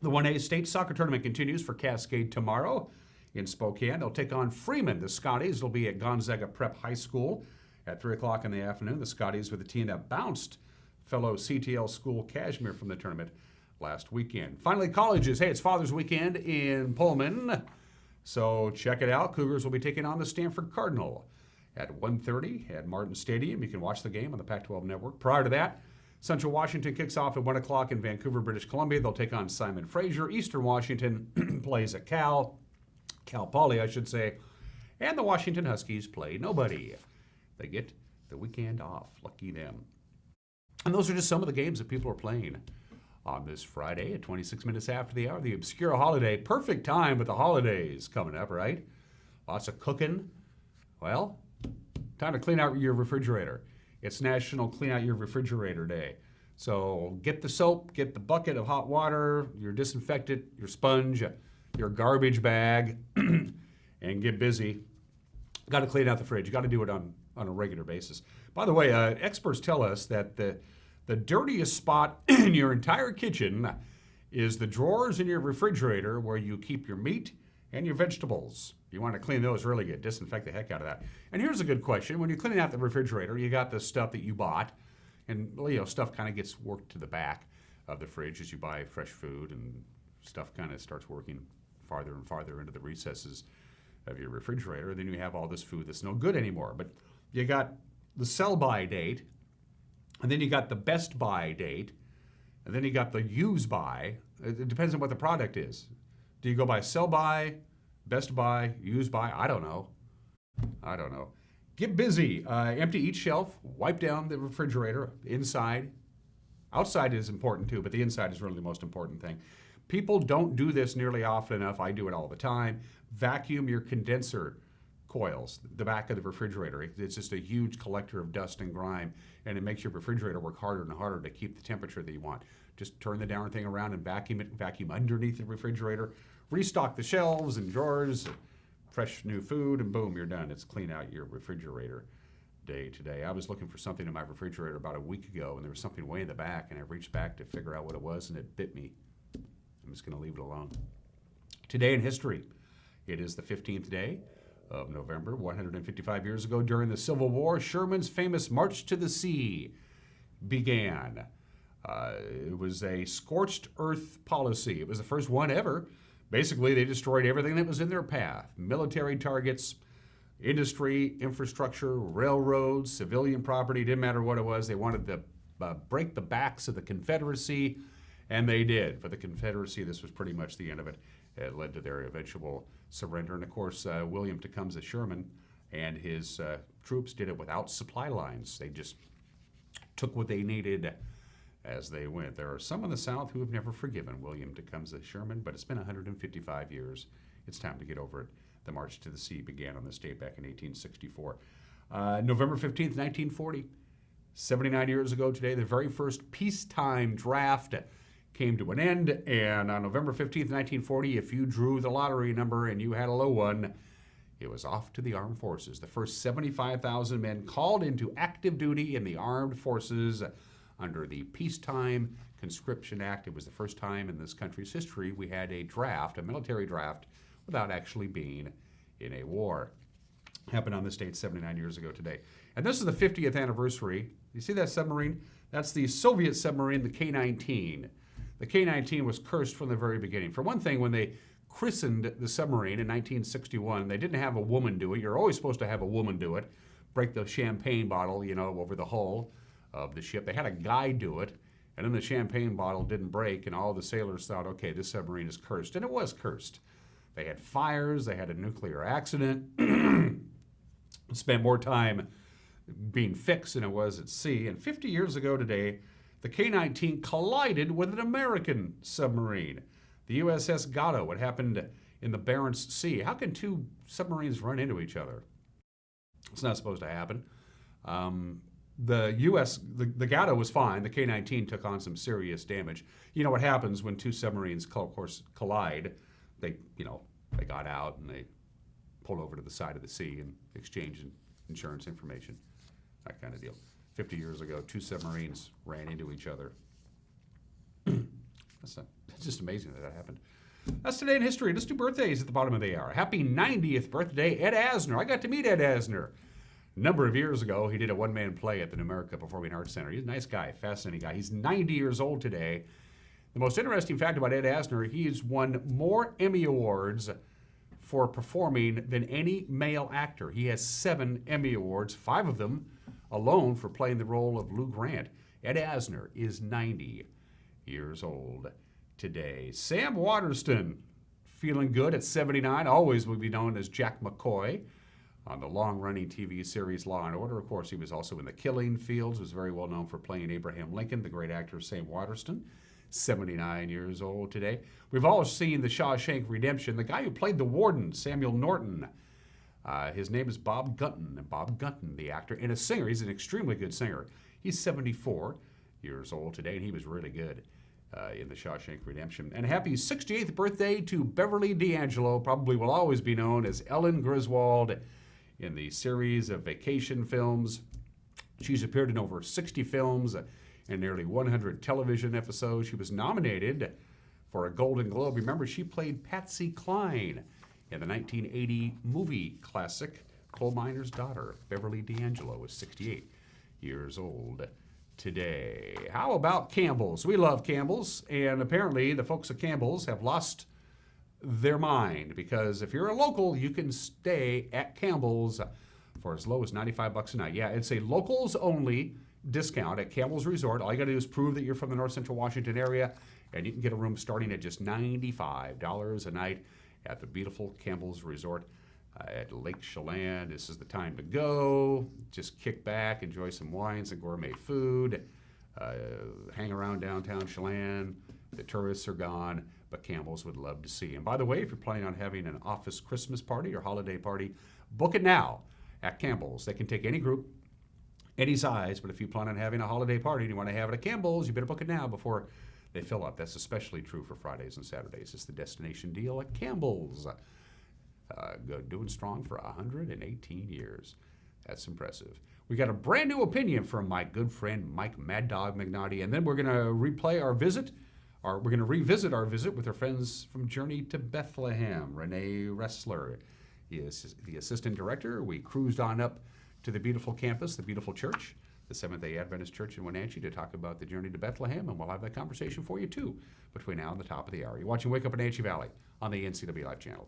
Speaker 1: The 1A state soccer tournament continues for Cascade tomorrow in Spokane. They'll take on Freeman. The Scotties will be at Gonzaga Prep High School at 3 o'clock in the afternoon. The Scotties were the team that bounced fellow CTL school Kashmir from the tournament last weekend. Finally, colleges. Hey, it's Father's Weekend in Pullman, so check it out. Cougars will be taking on the Stanford Cardinal at 1:30 at Martin Stadium. You can watch the game on the Pac-12 Network. Prior to that, Central Washington kicks off at 1 o'clock in Vancouver, British Columbia. They'll take on Simon Fraser. Eastern Washington plays at Cal Poly, I should say. And the Washington Huskies play nobody. They get the weekend off. Lucky them. And those are just some of the games that people are playing on this Friday at 26 minutes after the hour. The obscure holiday. Perfect time with the holidays coming up, right? Lots of cooking. Well, time to clean out your refrigerator. It's National Clean Out Your Refrigerator Day. So get the soap, get the bucket of hot water, your disinfectant, your sponge, your garbage bag, and get busy. Got to clean out the fridge. You got to do it on a regular basis. By the way, experts tell us that the dirtiest spot in your entire kitchen is the drawers in your refrigerator where you keep your meat and your vegetables. You want to clean those really good, disinfect the heck out of that. And here's a good question. When you're cleaning out the refrigerator, you got the stuff that you bought, and stuff kind of gets worked to the back of the fridge as you buy fresh food, and stuff kind of starts working farther and farther into the recesses of your refrigerator. Then you have all this food that's no good anymore. But you got the sell-by date, and then you got the best buy date, and then you got the use by. It depends on what the product is. Do you go by sell-by, best buy, use by? I don't know. Get busy. Empty each shelf. Wipe down the refrigerator inside. Outside is important too, but the inside is really the most important thing. People don't do this nearly often enough. I do it all the time. Vacuum your condenser coils, the back of the refrigerator. It's just a huge collector of dust and grime, and it makes your refrigerator work harder and harder to keep the temperature that you want. Just turn the darn thing around and vacuum it, vacuum underneath the refrigerator, restock the shelves and drawers, fresh new food, and boom, you're done. It's clean out your refrigerator day today. I was looking for something in my refrigerator about a week ago, and there was something way in the back, and I reached back to figure out what it was, and it bit me. I'm just going to leave it alone. Today in history, it is the 15th day of November. 155 years ago, during the Civil War, Sherman's famous March to the Sea began. It was a scorched earth policy. It was the first one ever. Basically, they destroyed everything that was in their path. Military targets, industry, infrastructure, railroads, civilian property, didn't matter what it was. They wanted to break the backs of the Confederacy, and they did. For the Confederacy, this was pretty much the end of it. It led to their eventual surrender. And of course, William Tecumseh Sherman and his troops did it without supply lines. They just took what they needed as they went. There are some in the South who have never forgiven William Tecumseh Sherman, but it's been 155 years. It's time to get over it. The March to the Sea began on this date back in 1864. November 15th, 1940, 79 years ago today, the very first peacetime draft came to an end, and on November 15th, 1940, if you drew the lottery number and you had a low one, it was off to the armed forces. The first 75,000 men called into active duty in the armed forces under the Peacetime Conscription Act. It was the first time in this country's history we had a draft, a military draft, without actually being in a war. Happened on this date 79 years ago today. And this is the 50th anniversary. You see that submarine? That's the Soviet submarine, the K-19. The K-19 was cursed from the very beginning. For one thing, when they christened the submarine in 1961, they didn't have a woman do it. You're always supposed to have a woman do it. Break the champagne bottle, over the hull of the ship. They had a guy do it, and then the champagne bottle didn't break, and all the sailors thought, okay, this submarine is cursed. And it was cursed. They had fires. They had a nuclear accident. Spent more time being fixed than it was at sea. And 50 years ago today, the K-19 collided with an American submarine, the USS Gatto. What happened in the Barents Sea? How can two submarines run into each other? It's not supposed to happen. the U.S., the Gatto was fine. The K-19 took on some serious damage. You know what happens when two submarines, of course, collide? They got out and they pulled over to the side of the sea and exchanged insurance information, that kind of deal. 50 years ago, two submarines ran into each other. It's just amazing that happened. That's today in history. Let's do birthdays at the bottom of the hour. Happy 90th birthday, Ed Asner. I got to meet Ed Asner a number of years ago. He did a one-man play at the New America Performing Arts Center. He's a nice guy, fascinating guy. He's 90 years old today. The most interesting fact about Ed Asner, he's won more Emmy Awards for performing than any male actor. He has 7 Emmy Awards, 5 of them alone for playing the role of Lou Grant. Ed Asner is 90 years old today. Sam Waterston, feeling good at 79, always will be known as Jack McCoy on the long-running TV series Law & Order. Of course, he was also in The Killing Fields, was very well known for playing Abraham Lincoln, the great actor Sam Waterston, 79 years old today. We've all seen The Shawshank Redemption. The guy who played the warden, Samuel Norton, his name is Bob Gunton. And Bob Gunton, the actor and a singer, he's an extremely good singer. He's 74 years old today, and he was really good in The Shawshank Redemption. And happy 68th birthday to Beverly D'Angelo, probably will always be known as Ellen Griswold in the series of vacation films. She's appeared in over 60 films and nearly 100 television episodes. She was nominated for a Golden Globe. Remember, she played Patsy Cline in the 1980 movie classic Coal Miner's Daughter. Beverly D'Angelo is 68 years old today. How about Campbell's? We love Campbell's, and apparently the folks at Campbell's have lost their mind, because if you're a local, you can stay at Campbell's for as low as $95 a night. Yeah, it's a locals only discount at Campbell's Resort. All you got to do is prove that you're from the North Central Washington area, and you can get a room starting at just $95 a night at the beautiful Campbell's Resort at Lake Chelan. This is the time to go. Just kick back, enjoy some wines and gourmet food, hang around downtown Chelan. The tourists are gone, but Campbell's would love to see you. And by the way, if you're planning on having an office Christmas party or holiday party, book it now at Campbell's. They can take any group, any size, but if you plan on having a holiday party and you want to have it at Campbell's, you better book it now before they fill up. That's especially true for Fridays and Saturdays. It's the destination deal at Campbell's. Doing strong for 118 years. That's impressive. We got a brand new opinion from my good friend Mike Mad Dog Magnotti, and then we're going to revisit our visit with our friends from Journey to Bethlehem. Renee Ressler is the assistant director. We cruised on up to the beautiful campus, the beautiful church, the Seventh-day Adventist Church in Wenatchee, to talk about the Journey to Bethlehem, and we'll have that conversation for you too between now and the top of the hour. You're watching Wake Up Wenatchee Valley on the NCW Live channel.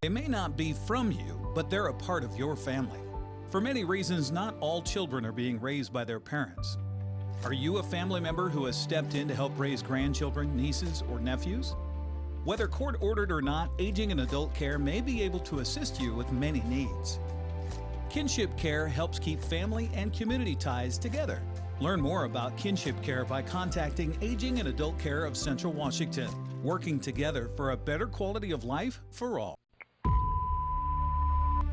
Speaker 12: They may not be from you, but they're a part of your family. For many reasons, not all children are being raised by their parents. Are you a family member who has stepped in to help raise grandchildren, nieces, or nephews? Whether court-ordered or not, Aging and Adult Care may be able to assist you with many needs. Kinship Care helps keep family and community ties together. Learn more about Kinship Care by contacting Aging and Adult Care of Central Washington, working together for a better quality of life for all.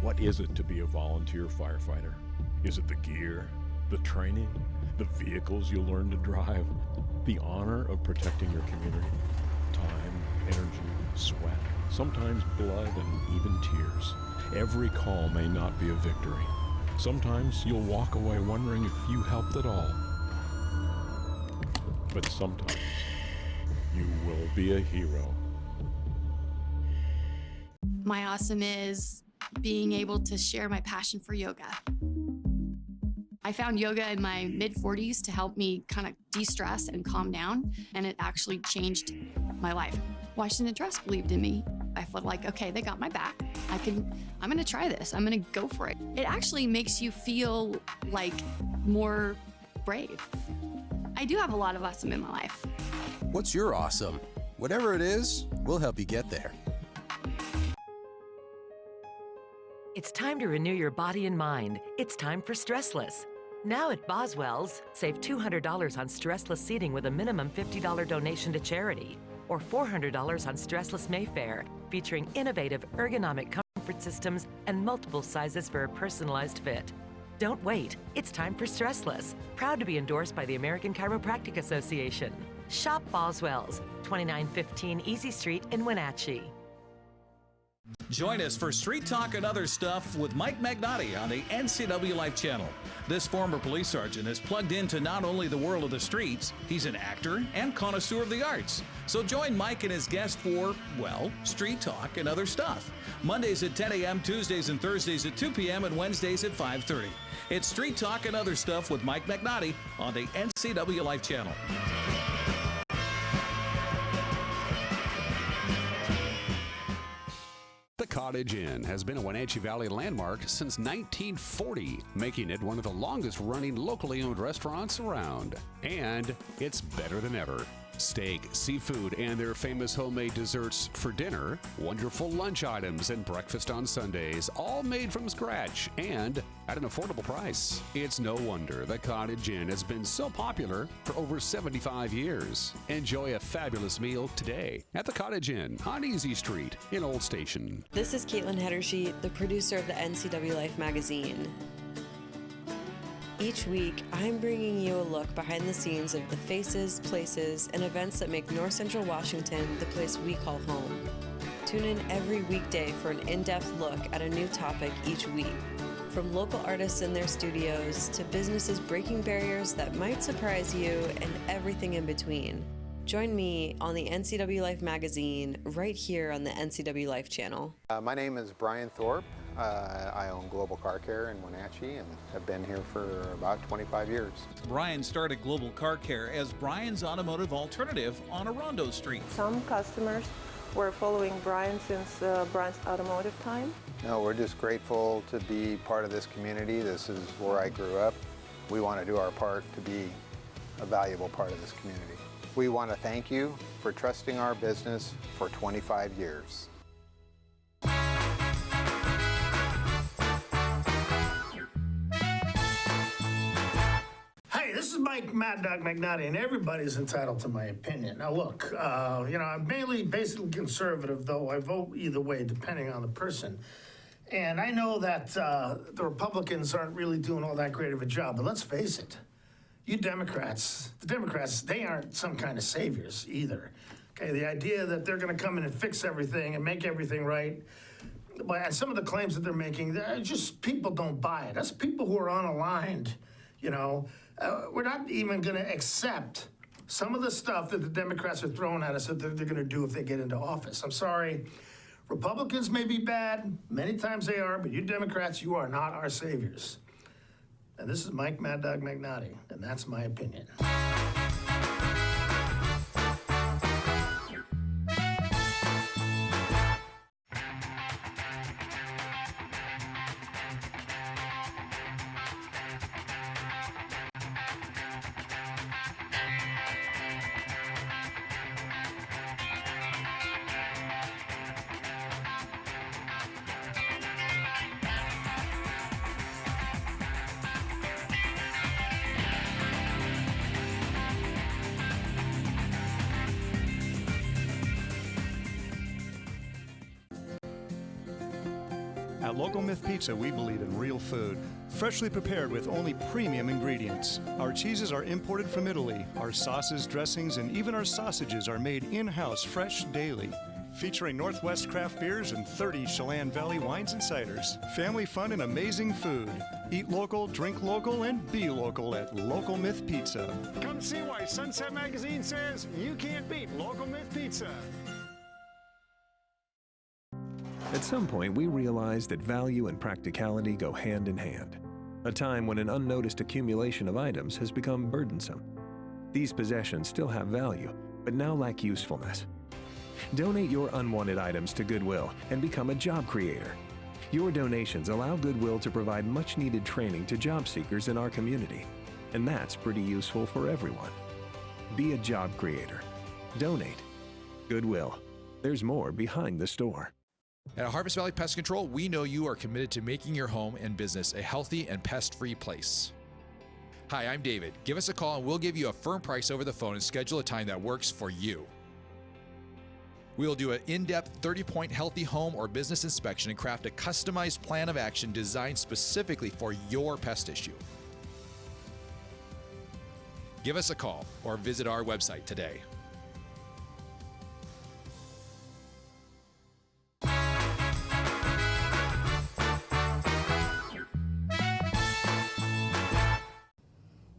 Speaker 13: What is it to be a volunteer firefighter? Is it the gear, the training, the vehicles you'll learn to drive, the honor of protecting your community? Time, energy, sweat, sometimes blood and even tears. Every call may not be a victory. Sometimes you'll walk away wondering if you helped at all. But sometimes you will be a hero.
Speaker 14: My awesome is being able to share my passion for yoga. I found yoga in my mid-40s to help me kind of de-stress and calm down, and it actually changed my life. Washington Trust believed in me. I felt like, okay, they got my back. I'm gonna try this. I'm gonna go for it. It actually makes you feel like more brave. I do have a lot of awesome in my life.
Speaker 15: What's your awesome? Whatever it is, we'll help you get there.
Speaker 16: It's time to renew your body and mind. It's time for Stressless. Now at Boswell's, save $200 on Stressless seating with a minimum $50 donation to charity. or $400 on Stressless Mayfair, featuring innovative ergonomic comfort systems and multiple sizes for a personalized fit. Don't wait. It's time for Stressless. Proud to be endorsed by the American Chiropractic Association. Shop Boswell's, 2915 Easy Street in Wenatchee.
Speaker 12: Join us for Street Talk and Other Stuff with Mike Magnotti on the NCW Life channel. This former police sergeant is plugged into not only the world of the streets, he's an actor and connoisseur of the arts. So join Mike and his guest for, well, Street Talk and Other Stuff. Mondays at 10 a.m., Tuesdays and Thursdays at 2 p.m., and Wednesdays at 5:30. It's Street Talk and Other Stuff with Mike Magnotti on the NCW Life channel.
Speaker 1: The Cottage Inn has been a Wenatchee Valley landmark since 1940, making it one of the longest-running locally owned restaurants around. And it's better than ever. Steak, seafood, and their famous homemade desserts for dinner, wonderful lunch items, and breakfast on Sundays, all made from scratch and at an affordable price. It's no wonder the Cottage Inn has been so popular for over 75 years. Enjoy a fabulous meal today at the Cottage Inn on Easy Street in Old Station.
Speaker 4: This is Caitlin Hedersheet, the producer of the NCW Life magazine. Each week, I'm bringing you a look behind the scenes of the faces, places, and events that make North Central Washington the place we call home. Tune in every weekday for an in-depth look at a new topic each week. From local artists in their studios to businesses breaking barriers that might surprise you and everything in between. Join me on the NCW Life magazine right here on the NCW Life channel.
Speaker 17: My name is Brian Thorpe. I own Global Car Care in Wenatchee and have been here for about 25 years.
Speaker 12: Brian started Global Car Care as Brian's automotive alternative on Orondo Street.
Speaker 18: Some customers were following Brian since Brian's automotive time.
Speaker 17: No, we're just grateful to be part of this community. This is where I grew up. We want to do our part to be a valuable part of this community. We want to thank you for trusting our business for 25 years.
Speaker 19: Hey, this is Mike Mad Dog McNaughty, and everybody's entitled to my opinion. Now, look, I'm basically conservative, though I vote either way, depending on the person. And I know that the Republicans aren't really doing all that great of a job, but let's face it, the Democrats, they aren't some kind of saviors either. Okay, the idea that they're going to come in and fix everything and make everything right, and some of the claims that they're making, just people don't buy it. That's people who are unaligned, you know. We're not even going to accept some of the stuff that the Democrats are throwing at us that they're going to do if they get into office. I'm sorry. Republicans may be bad. Many times they are. But you Democrats, you are not our saviors. And this is Mike Mad Dog McNaughty, and that's my opinion.
Speaker 20: At Local Myth Pizza, we believe in real food, freshly prepared with only premium ingredients. Our cheeses are imported from Italy. Our sauces, dressings, and even our sausages are made in-house fresh daily. Featuring Northwest craft beers and 30 Chelan Valley wines and ciders. Family fun and amazing food. Eat local, drink local, and be local at Local Myth Pizza.
Speaker 21: Come see why Sunset Magazine says you can't beat Local Myth Pizza.
Speaker 22: At some point, we realized that value and practicality go hand in hand. A time when an unnoticed accumulation of items has become burdensome. These possessions still have value, but now lack usefulness. Donate your unwanted items to Goodwill and become a job creator. Your donations allow Goodwill to provide much-needed training to job seekers in our community, and that's pretty useful for everyone. Be a job creator. Donate. Goodwill. There's more behind the store.
Speaker 23: At Harvest Valley Pest Control, we know you are committed to making your home and business a healthy and pest-free place. Hi, I'm David. Give us a call and we'll give you a firm price over the phone and schedule a time that works for you. We will do an in-depth 30-point healthy home or business inspection and craft a customized plan of action designed specifically for your pest issue. Give us a call or visit our website today.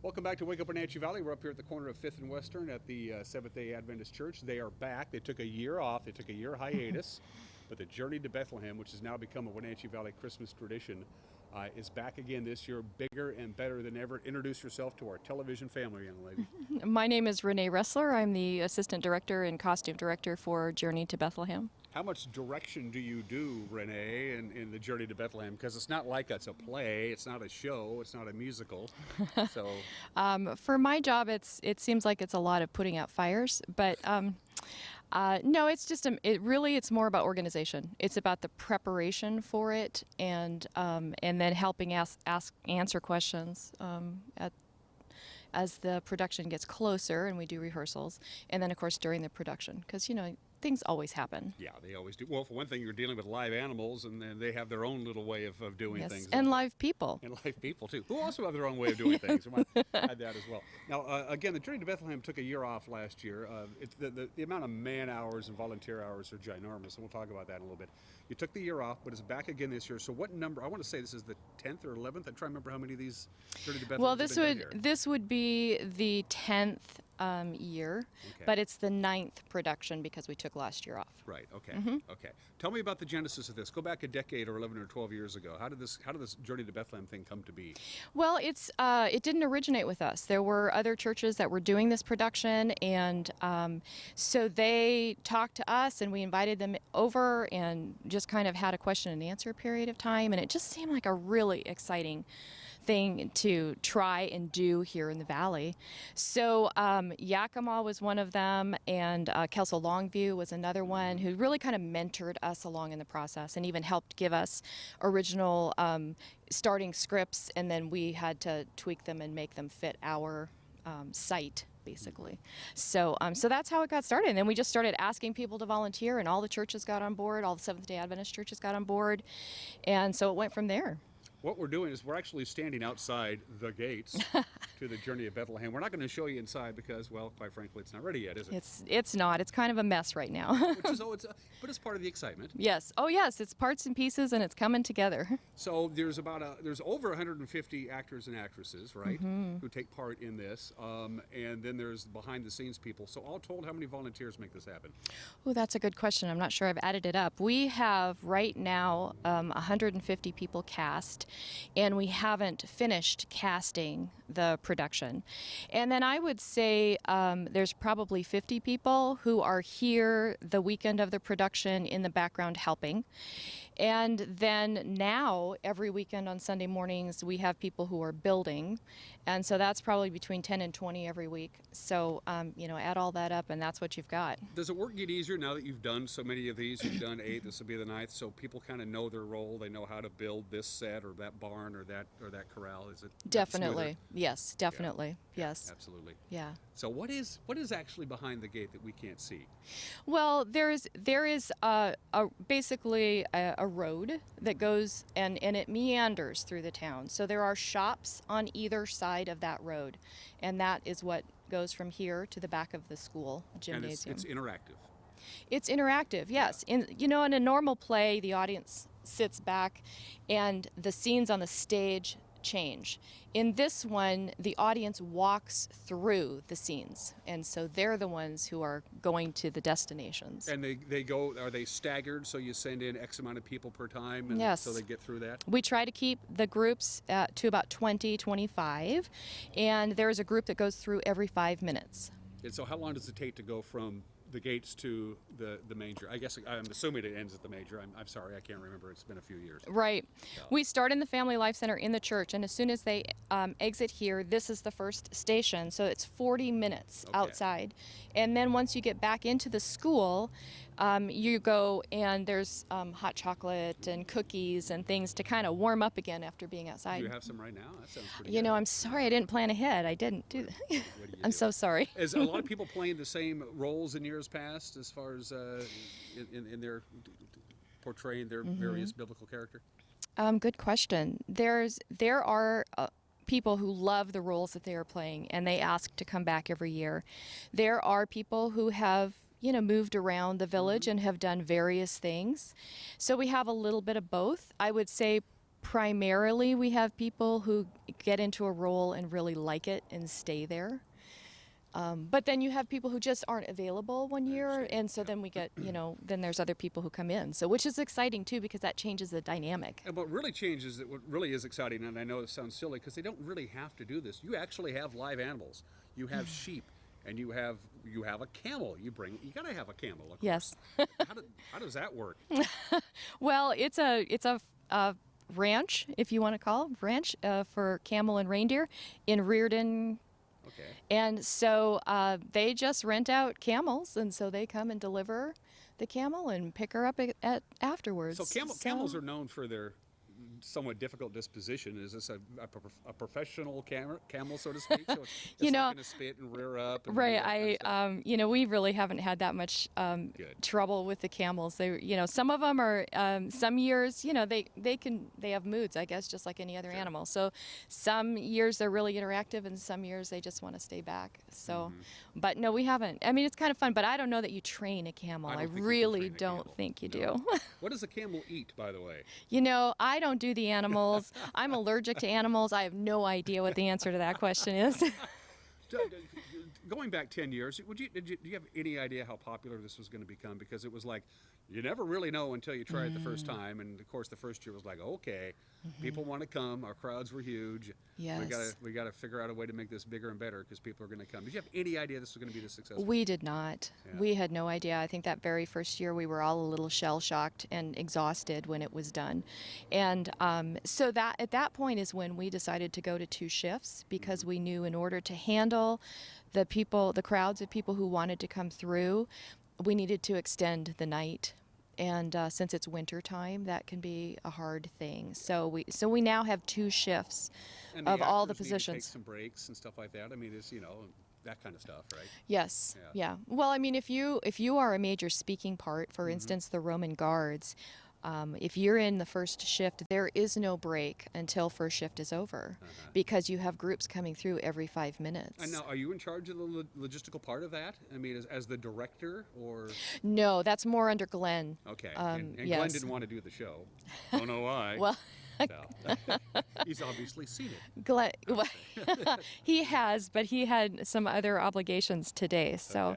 Speaker 1: Welcome back to Wake Up Wenatchee Valley. We're up here at the corner of 5th and Western at the Seventh-day Adventist Church. They are back. They took a year off. They took a year hiatus. But the Journey to Bethlehem, which has now become a Wenatchee Valley Christmas tradition, is back again this year, bigger and better than ever. Introduce yourself to our television family, young lady.
Speaker 2: My name is Renee Ressler. I'm the Assistant Director and Costume Director for Journey to Bethlehem.
Speaker 1: How much direction do you do, Renee, in the Journey to Bethlehem? Because it's not like it's a play, it's not a show, it's not a musical. So,
Speaker 2: for my job, it seems like it's a lot of putting out fires, but no, it's just it's more about organization. It's about the preparation for it, and then helping answer questions as the production gets closer, and we do rehearsals, and then of course during the production, because things always happen.
Speaker 1: Yeah, they always do. Well, for one thing, you're dealing with live animals, and they have their own little way of doing things.
Speaker 2: And live people.
Speaker 1: And live people, too, who also have their own way of doing things. We might add that as well. Now, again, the Journey to Bethlehem took a year off last year. The amount of man hours and volunteer hours are ginormous, and we'll talk about that in a little bit. You took the year off, but it's back again this year. So what number? I want to say this is the 10th or 11th. I'm trying to remember how many of these Journey to Bethlehem.
Speaker 2: Well, this would be the 10th year,
Speaker 1: okay.
Speaker 2: But it's the 9th production because we took last year off.
Speaker 1: Right. Okay.
Speaker 2: Mhm.
Speaker 1: Okay. Tell me about the genesis of this. Go back a decade or 11 or 12 years ago. How did this Journey to Bethlehem thing come to be?
Speaker 2: Well, it didn't originate with us. There were other churches that were doing this production, and so they talked to us, and we invited them over, and just kind of had a question and answer period of time, and it just seemed like a really exciting thing to try and do here in the valley. So Yakima was one of them, and Kelso Longview was another one who really kind of mentored us along in the process and even helped give us original starting scripts, and then we had to tweak them and make them fit our site, basically. So that's how it got started. And then we just started asking people to volunteer, and all the churches got on board, all the Seventh-day Adventist churches got on board, and so it went from there.
Speaker 1: What we're doing is we're actually standing outside the gates to the Journey of Bethlehem. We're not going to show you inside because, well, quite frankly, it's not ready yet, is it?
Speaker 2: It's not. It's kind of a mess right now.
Speaker 1: But it's part of the excitement.
Speaker 2: Yes. Oh, yes. It's parts and pieces, and it's coming together.
Speaker 1: So there's over 150 actors and actresses, right,
Speaker 2: Mhm.
Speaker 1: who take part in this, and then there's behind-the-scenes people. So all told, how many volunteers make this happen?
Speaker 2: Oh, that's a good question. I'm not sure I've added it up. We have right now 150 people cast, and we haven't finished casting the production. And then I would say there's probably 50 people who are here the weekend of the production in the background helping. And then now, every weekend on Sunday mornings, we have people who are building. And so that's probably between 10 and 20 every week. So, add all that up, and that's what you've got.
Speaker 1: Does it work get easier now that you've done so many of these? You've done 8, this will be the 9th, so people kind of know their role. They know how to build this set or that barn or that corral. Is it
Speaker 2: Definitely.
Speaker 1: smoother?
Speaker 2: Yes, definitely. Yes.
Speaker 1: Absolutely.
Speaker 2: Yeah.
Speaker 1: So what is actually behind the gate that we can't see?
Speaker 2: Well, there is basically a road that goes and it meanders through the town. So there are shops on either side of that road, and that is what goes from here to the back of the school gymnasium.
Speaker 1: And it's interactive.
Speaker 2: It's interactive, yes. In a normal play, the audience sits back, and the scenes on the stage change. In this one, the audience walks through the scenes, and so they're the ones who are going to the destinations.
Speaker 1: And they go, are they staggered, so you send in X amount of people per time, and
Speaker 2: Yes.
Speaker 1: so they get through that?
Speaker 2: We try to keep the groups to about 20, 25, and there's a group that goes through every 5 minutes.
Speaker 1: And so how long does it take to go from the gates to the manger? I guess I'm assuming it ends at the manger. I'm sorry, I can't remember. It's been a few years.
Speaker 2: Right. We start in the Family Life Center in the church, and as soon as they exit here, this is the first station, so it's 40 minutes outside. And then once you get back into the school, you go and there's hot chocolate and cookies and things to kind of warm up again after being outside.
Speaker 1: Do you have some right now? That sounds pretty good.
Speaker 2: I'm sorry I didn't plan ahead. I didn't do that.
Speaker 1: What do
Speaker 2: I'm so sorry.
Speaker 1: Is a lot of people playing the same roles in years past as far as in their portraying their various biblical character?
Speaker 2: Good question. There are people who love the roles that they are playing, and they ask to come back every year. There are people who have moved around the village and have done various things. So we have a little bit of both. I would say primarily we have people who get into a role and really like it and stay there. But then you have people who just aren't available one year, and so then we get, then there's other people who come in. So which is exciting too, because that changes the dynamic.
Speaker 1: And what really changes it, what really is exciting, and I know it sounds silly because they don't really have to do this. You actually have live animals. You have sheep, and you have a camel. You gotta have a camel. Of course.
Speaker 2: Yes.
Speaker 1: How does that work?
Speaker 2: Well, it's a ranch, if you want to call it ranch, for camel and reindeer in Reardon.
Speaker 1: Okay.
Speaker 2: And so they just rent out camels, and so they come and deliver the camel and pick her up afterwards.
Speaker 1: So camels are known for their somewhat difficult disposition. Is this a professional camel, so to speak? So it's not going to spit and rear up. And
Speaker 2: right. We really haven't had that much trouble with the camels. They, some of them are. Some years, they have moods, I guess, just like any other animal. So some years they're really interactive, and some years they just want to stay back. So, but no, we haven't. I mean, it's kind of fun, but I don't know that you train a camel. I really don't think you do.
Speaker 1: What does a camel eat, by the way?
Speaker 2: I don't do the animals. I'm allergic to animals. I have no idea what the answer to that question is.
Speaker 1: Going back 10 years, do you have any idea how popular this was going to become? Because it was like, you never really know until you try it the first time. And of course, the first year was like, okay, people want to come. Our crowds were huge.
Speaker 2: Yes.
Speaker 1: We got to figure out a way to make this bigger and better because people are going to come. Did you have any idea this was going to be this successful?
Speaker 2: We did not.
Speaker 1: Yeah.
Speaker 2: We had no idea. I think that very first year we were all a little shell-shocked and exhausted when it was done. And so that at that point is when we decided to go to 2 shifts because we knew in order to handle the crowds of people who wanted to come through, we needed to extend the night. And since it's winter time, that can be a hard thing. So we now have 2 shifts of all the positions.
Speaker 1: Need to take some breaks and stuff like that. I mean, it's that kind of stuff, right?
Speaker 2: Yes. Yeah. Well, I mean, if you are a major speaking part, for instance, the Roman Guards. If you're in the first shift, there is no break until first shift is over because you have groups coming through every 5 minutes.
Speaker 1: And now, are you in charge of the logistical part of that? I mean, as the director, or?
Speaker 2: No, that's more under Glenn.
Speaker 1: Okay. And yes. Glenn didn't want to do the show. Don't know why.
Speaker 2: Well.
Speaker 1: He's obviously seen it.
Speaker 2: Glenn, he has, but he had some other obligations today. So,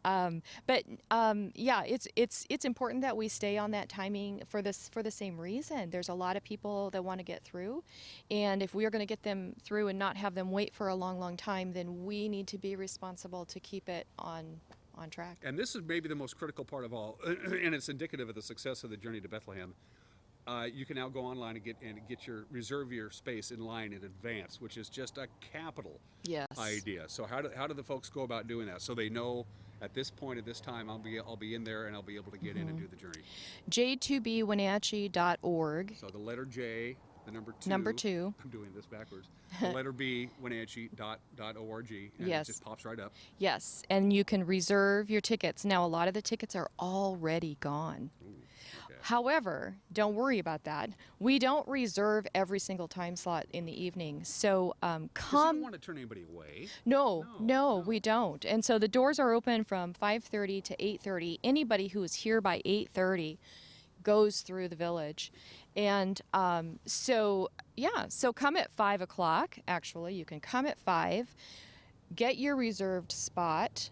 Speaker 2: yeah, it's important that we stay on that timing for the same reason. There's a lot of people that want to get through, and if we are going to get them through and not have them wait for a long, long time, then we need to be responsible to keep it on track.
Speaker 1: And this is maybe the most critical part of all, and it's indicative of the success of the Journey to Bethlehem. You can now go online and reserve your space in line in advance, which is just a capital idea. So how do the folks go about doing that? So they know at this point at this time I'll be in there and I'll be able to get in and do the journey.
Speaker 2: j2bwenatchee.org.
Speaker 1: So the letter J, the number 2.
Speaker 2: Number 2.
Speaker 1: I'm doing this backwards. The letter B, Wenatchee.org, and
Speaker 2: yes.
Speaker 1: it just pops right up.
Speaker 2: Yes, and you can reserve your tickets. Now, a lot of the tickets are already gone.
Speaker 1: Ooh.
Speaker 2: However, don't worry about that. We don't reserve every single time slot in the evening. So
Speaker 1: You don't want to turn anybody away.
Speaker 2: No, we don't. And so the doors are open from 5:30 to 8:30. Anybody who is here by 8:30 goes through the village. And so come at 5 o'clock. Actually, you can come at 5, get your reserved spot.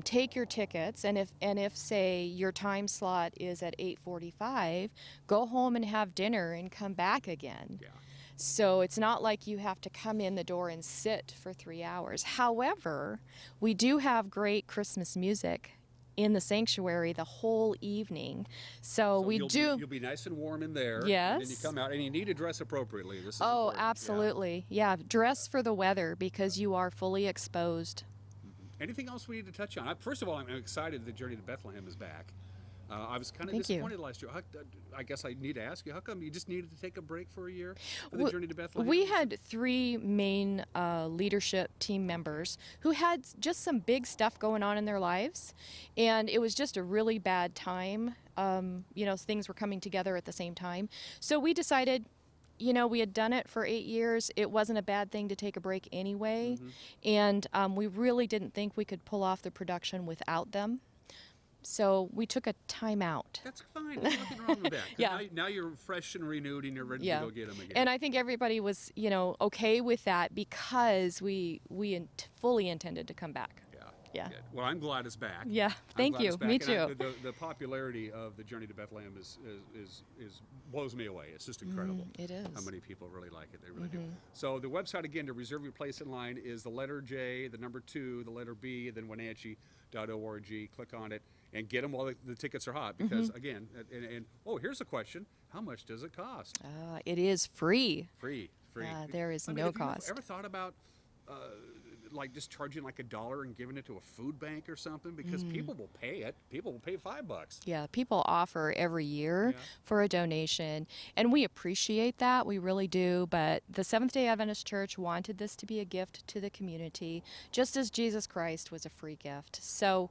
Speaker 2: Take your tickets, and if say your time slot is at 8:45, go home and have dinner and come back again.
Speaker 1: Yeah.
Speaker 2: So it's not like you have to come in the door and sit for 3 hours. However, we do have great Christmas music in the sanctuary the whole evening. So you'll
Speaker 1: be nice and warm in there.
Speaker 2: Yes.
Speaker 1: And then you come out, and you need to dress appropriately. This is
Speaker 2: oh,
Speaker 1: important.
Speaker 2: absolutely. Yeah, dress for the weather because you are fully exposed.
Speaker 1: Anything else we need to touch on? First of all, I'm excited the Journey to Bethlehem is back. I was kind of
Speaker 2: Thank you.
Speaker 1: disappointed last year. I guess I need to ask you, how come you just needed to take a break for a year for the Journey to Bethlehem?
Speaker 2: We had 3 main leadership team members who had just some big stuff going on in their lives, and it was just a really bad time. Things were coming together at the same time. So we decided, we had done it for 8 years. It wasn't a bad thing to take a break anyway, and we really didn't think we could pull off the production without them. So we took a time out.
Speaker 1: That's fine. There's nothing wrong with that. 'Cause
Speaker 2: Yeah.
Speaker 1: Now you're fresh and renewed and you're ready to go get them again.
Speaker 2: And I think everybody was, okay with that because we fully intended to come back. Yeah.
Speaker 1: Good. Well, I'm glad it's back.
Speaker 2: Yeah.
Speaker 1: I'm
Speaker 2: Thank
Speaker 1: glad
Speaker 2: you.
Speaker 1: it's back.
Speaker 2: Me
Speaker 1: And
Speaker 2: too.
Speaker 1: the popularity of the Journey to Bethlehem is blows me away. It's just incredible.
Speaker 2: It is.
Speaker 1: How many people really like it. They really do. So the website again to reserve your place in line is the letter J, the number 2, the letter B, then Wenatchee.org. Click on it and get them while the tickets are hot. Because again, here's a question: how much does it cost?
Speaker 2: It is free.
Speaker 1: Free.
Speaker 2: There is
Speaker 1: I mean,
Speaker 2: no
Speaker 1: have you
Speaker 2: cost.
Speaker 1: ever thought about like just charging like $1 and giving it to a food bank or something? Because people will pay it. People will pay $5.
Speaker 2: Yeah, people offer every year for a donation, and we appreciate that. We really do. But the Seventh-day Adventist Church wanted this to be a gift to the community, just as Jesus Christ was a free gift. So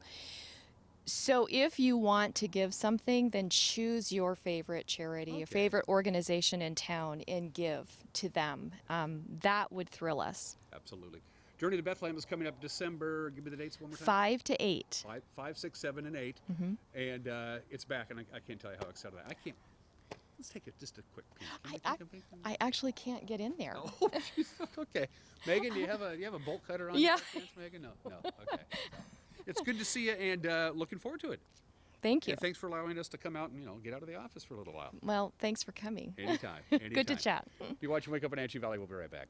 Speaker 2: if you want to give something, then choose your favorite charity, your favorite organization in town, and give to them. That would thrill us.
Speaker 1: Absolutely. Journey to Bethlehem is coming up December. Give me the dates one more time.
Speaker 2: 5 to 8.
Speaker 1: 5, 6, 7, and 8. And it's back, and I can't tell you how excited I can't. Let's take just a quick peek.
Speaker 2: I actually can't get in there.
Speaker 1: Oh, okay. Megan, do you have a bolt cutter on?
Speaker 2: Yeah.
Speaker 1: Chance, Megan? No. Okay. It's good to see you, and looking forward to it.
Speaker 2: Thank you.
Speaker 1: And thanks for allowing us to come out and get out of the office for a little while.
Speaker 2: Well, thanks for coming.
Speaker 1: Anytime.
Speaker 2: Good to chat.
Speaker 1: You're watching Wake Up Wenatchee Valley. We'll be right back.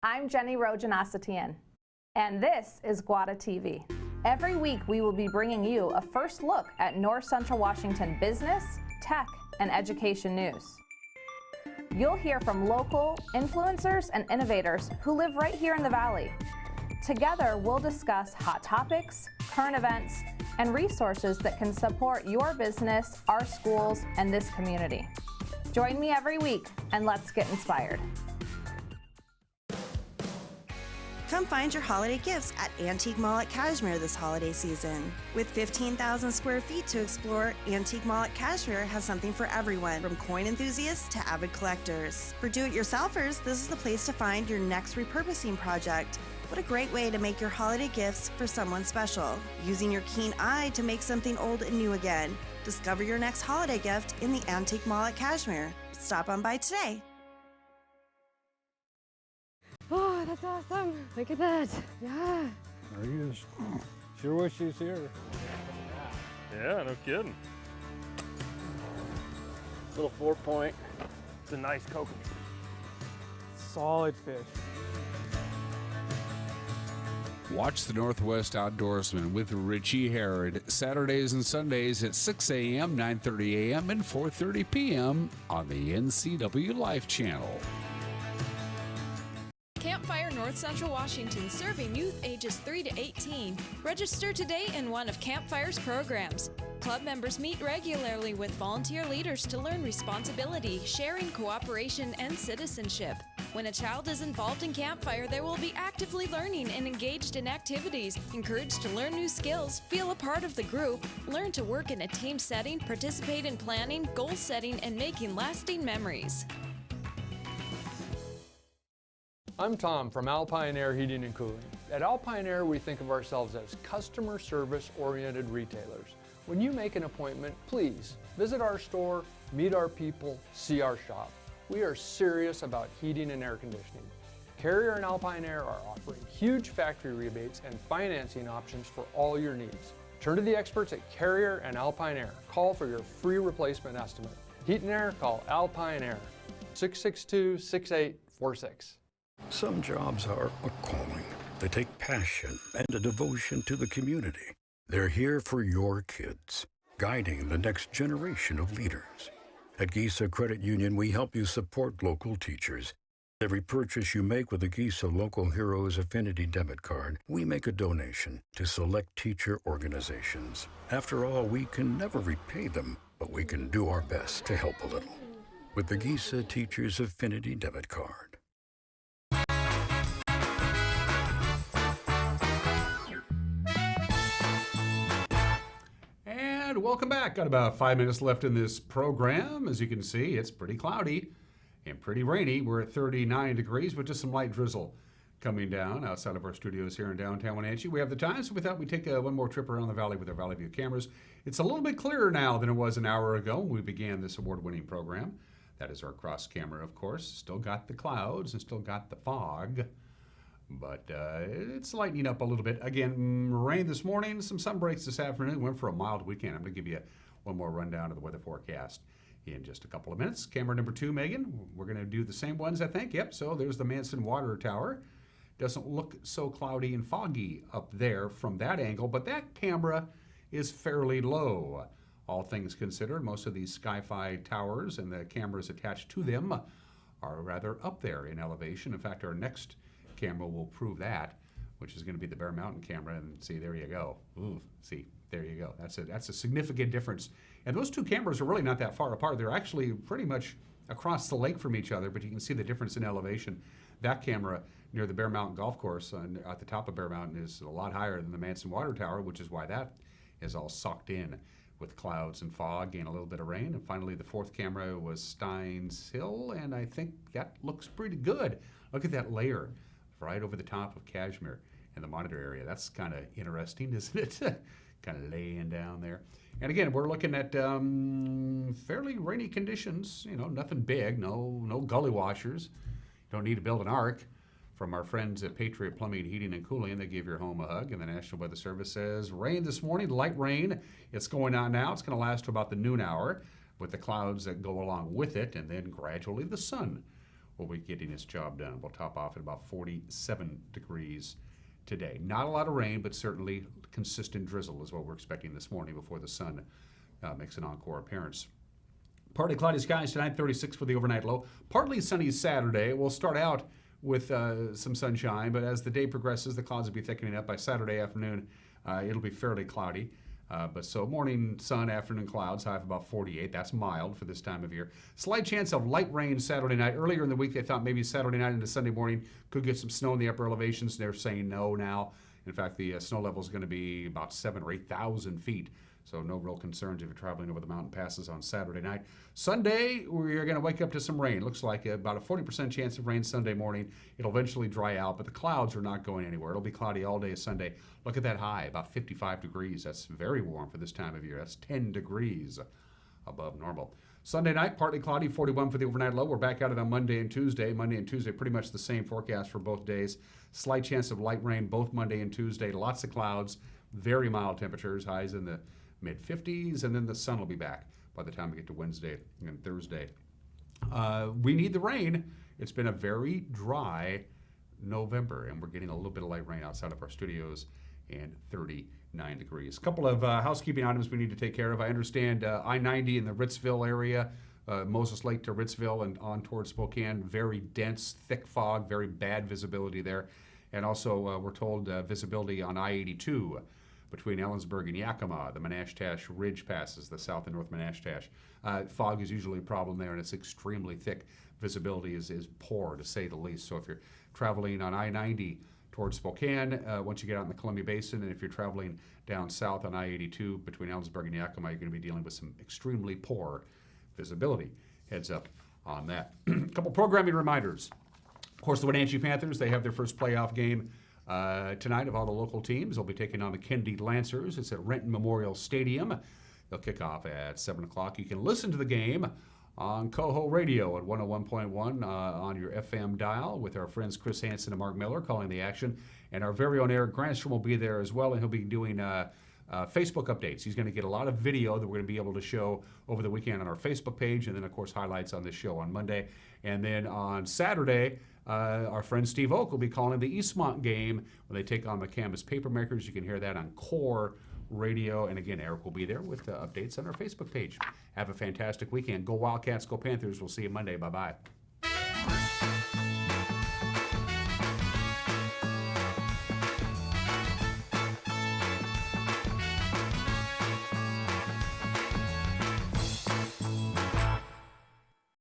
Speaker 3: I'm Jenny Rojanasatian, and this is Guada TV. Every week we will be bringing you a first look at North Central Washington business, tech, and education news. You'll hear from local influencers and innovators who live right here in the Valley. Together, we'll discuss hot topics, current events, and resources that can support your business, our schools, and this community. Join me every week, and let's get inspired.
Speaker 5: Come find your holiday gifts at Antique Mall at Cashmere this holiday season. With 15,000 square feet to explore, Antique Mall at Cashmere has something for everyone, from coin enthusiasts to avid collectors. For do-it-yourselfers, this is the place to find your next repurposing project. What a great way to make your holiday gifts for someone special, using your keen eye to make something old and new again. Discover your next holiday gift in the Antique Mall at Cashmere. Stop on by today.
Speaker 6: Oh, that's awesome. Look at that. Yeah.
Speaker 21: There he is. Sure wish he was here.
Speaker 24: Yeah, no kidding. Little 4-point. It's a nice kokanee.
Speaker 6: Solid fish.
Speaker 1: Watch the Northwest Outdoorsman with Richie Herod Saturdays and Sundays at 6 a.m., 9:30 a.m., and 4:30 p.m. on the NCW Life Channel.
Speaker 25: Campfire North Central Washington, serving youth ages 3 to 18. Register today in one of Campfire's programs. Club members meet regularly with volunteer leaders to learn responsibility, sharing, cooperation, and citizenship. When a child is involved in Campfire, they will be actively learning and engaged in activities, encouraged to learn new skills, feel a part of the group, learn to work in a team setting, participate in planning, goal setting, and making lasting memories.
Speaker 26: I'm Tom from Alpine Air Heating and Cooling. At Alpine Air, we think of ourselves as customer service oriented retailers. When you make an appointment, please visit our store, meet our people, see our shop. We are serious about heating and air conditioning. Carrier and Alpine Air are offering huge factory rebates and financing options for all your needs. Turn to the experts at Carrier and Alpine Air. Call for your free replacement estimate. Heat and air, call Alpine Air, 662-6846.
Speaker 27: Some jobs are a calling. They take passion and a devotion to the community. They're here for your kids, guiding the next generation of leaders. At Gisa Credit Union, we help you support local teachers, Every purchase you make with a Giza Local Heroes Affinity debit card, we make a donation to select teacher organizations. After all, we can never repay them, but we can do our best to help a little. With the Giza Teachers Affinity debit card.
Speaker 1: And welcome back. Got about 5 minutes left in this program. As you can see, it's pretty cloudy and pretty rainy. We're at 39 degrees with just some light drizzle coming down outside of our studios here in downtown Wenatchee. We have the time, so we thought we'd take one more trip around the valley with our Valley View cameras. It's a little bit clearer now than it was an hour ago when we began this award-winning program. That is our cross camera, of course. Still got the clouds and still got the fog, but it's lightening up a little bit. Again, rain this morning, some sun breaks this afternoon. Went for a mild weekend. I'm going to give you one more rundown of the weather forecast in just a couple of minutes. Camera number 2, Megan. We're going to do the same ones, I think. Yep, so there's the Manson Water Tower. Doesn't look so cloudy and foggy up there from that angle, but that camera is fairly low. All things considered, most of these Sky-Fi towers and the cameras attached to them are rather up there in elevation. In fact, our next camera will prove that, which is going to be the Bear Mountain camera. And see, there you go. Ooh, see, there you go. That's a significant difference. And those two cameras are really not that far apart. They're actually pretty much across the lake from each other, but you can see the difference in elevation. That camera near the Bear Mountain Golf Course at the top of Bear Mountain is a lot higher than the Manson Water Tower, which is why that is all socked in with clouds and fog and a little bit of rain. And finally, the fourth camera was Steins Hill, and I think that looks pretty good. Look at that layer right over the top of Kashmir in the monitor area. That's kind of interesting, isn't it? Kind of laying down there. And again, we're looking at fairly rainy conditions. You know, nothing big, no gully washers. You don't need to build an ark. From our friends at Patriot Plumbing, Heating, and Cooling, they give your home a hug. And the National Weather Service says rain this morning, light rain. It's going on now. It's going to last to about the noon hour with the clouds that go along with it. And then gradually the sun will be getting its job done. We'll top off at about 47 degrees today. Not a lot of rain, but certainly consistent drizzle is what we're expecting this morning before the sun makes an encore appearance. Partly cloudy skies tonight, 36 for the overnight low. Partly sunny Saturday. We'll start out with some sunshine, but as the day progresses, the clouds will be thickening up. By Saturday afternoon, it'll be fairly cloudy. But so morning sun, afternoon clouds, high of about 48. That's mild for this time of year. Slight chance of light rain Saturday night. Earlier in the week, they thought maybe Saturday night into Sunday morning could get some snow in the upper elevations. They're saying no now. In fact, the snow level is going to be about 7,000 or 8,000 feet. So no real concerns if you're traveling over the mountain passes on Saturday night. Sunday, we're going to wake up to some rain. Looks like about a 40% chance of rain Sunday morning. It'll eventually dry out, but the clouds are not going anywhere. It'll be cloudy all day Sunday. Look at that high, about 55 degrees. That's very warm for this time of year. That's 10 degrees above normal. Sunday night, partly cloudy, 41 for the overnight low. We're back at it on Monday and Tuesday. Monday and Tuesday, pretty much the same forecast for both days. Slight chance of light rain both Monday and Tuesday. Lots of clouds, very mild temperatures, highs in the mid-50s, and then the sun will be back by the time we get to Wednesday and Thursday. We need the rain. It's been a very dry November, and we're getting a little bit of light rain outside of our studios, and 39 degrees. A couple of housekeeping items we need to take care of. I understand I-90 in the Ritzville area, Moses Lake to Ritzville and on towards Spokane, very dense, thick fog, very bad visibility there. And also, we're told visibility on I-82 between Ellensburg and Yakima, the Menashtash Ridge passes, the south and north Menashtash. Fog is usually a problem there, and it's extremely thick. Visibility is poor, to say the least. So if you're traveling on I-90 towards Spokane, once you get out in the Columbia Basin, and if you're traveling down south on I-82 between Ellensburg and Yakima, you're going to be dealing with some extremely poor visibility. Heads up on that. A couple programming reminders. Of course, the Wenatchee Panthers, they have their first playoff game tonight of all the local teams. They'll be taking on the Kennedy Lancers. It's at Renton Memorial Stadium. They'll kick off at 7 o'clock. You can listen to the game on Coho Radio at 101.1 on your FM dial with our friends Chris Hansen and Mark Miller calling the action. And our very own Eric Granstrom will be there as well, and he'll be doing Facebook updates. He's going to get a lot of video that we're going to be able to show over the weekend on our Facebook page, and then, of course, highlights on this show on Monday. And then on Saturday, our friend Steve Oak will be calling the Eastmont game when they take on the Canvas Papermakers. You can hear that on Core Radio. And again, Eric will be there with updates on our Facebook page. Have a fantastic weekend. Go Wildcats, go Panthers. We'll see you Monday. Bye-bye.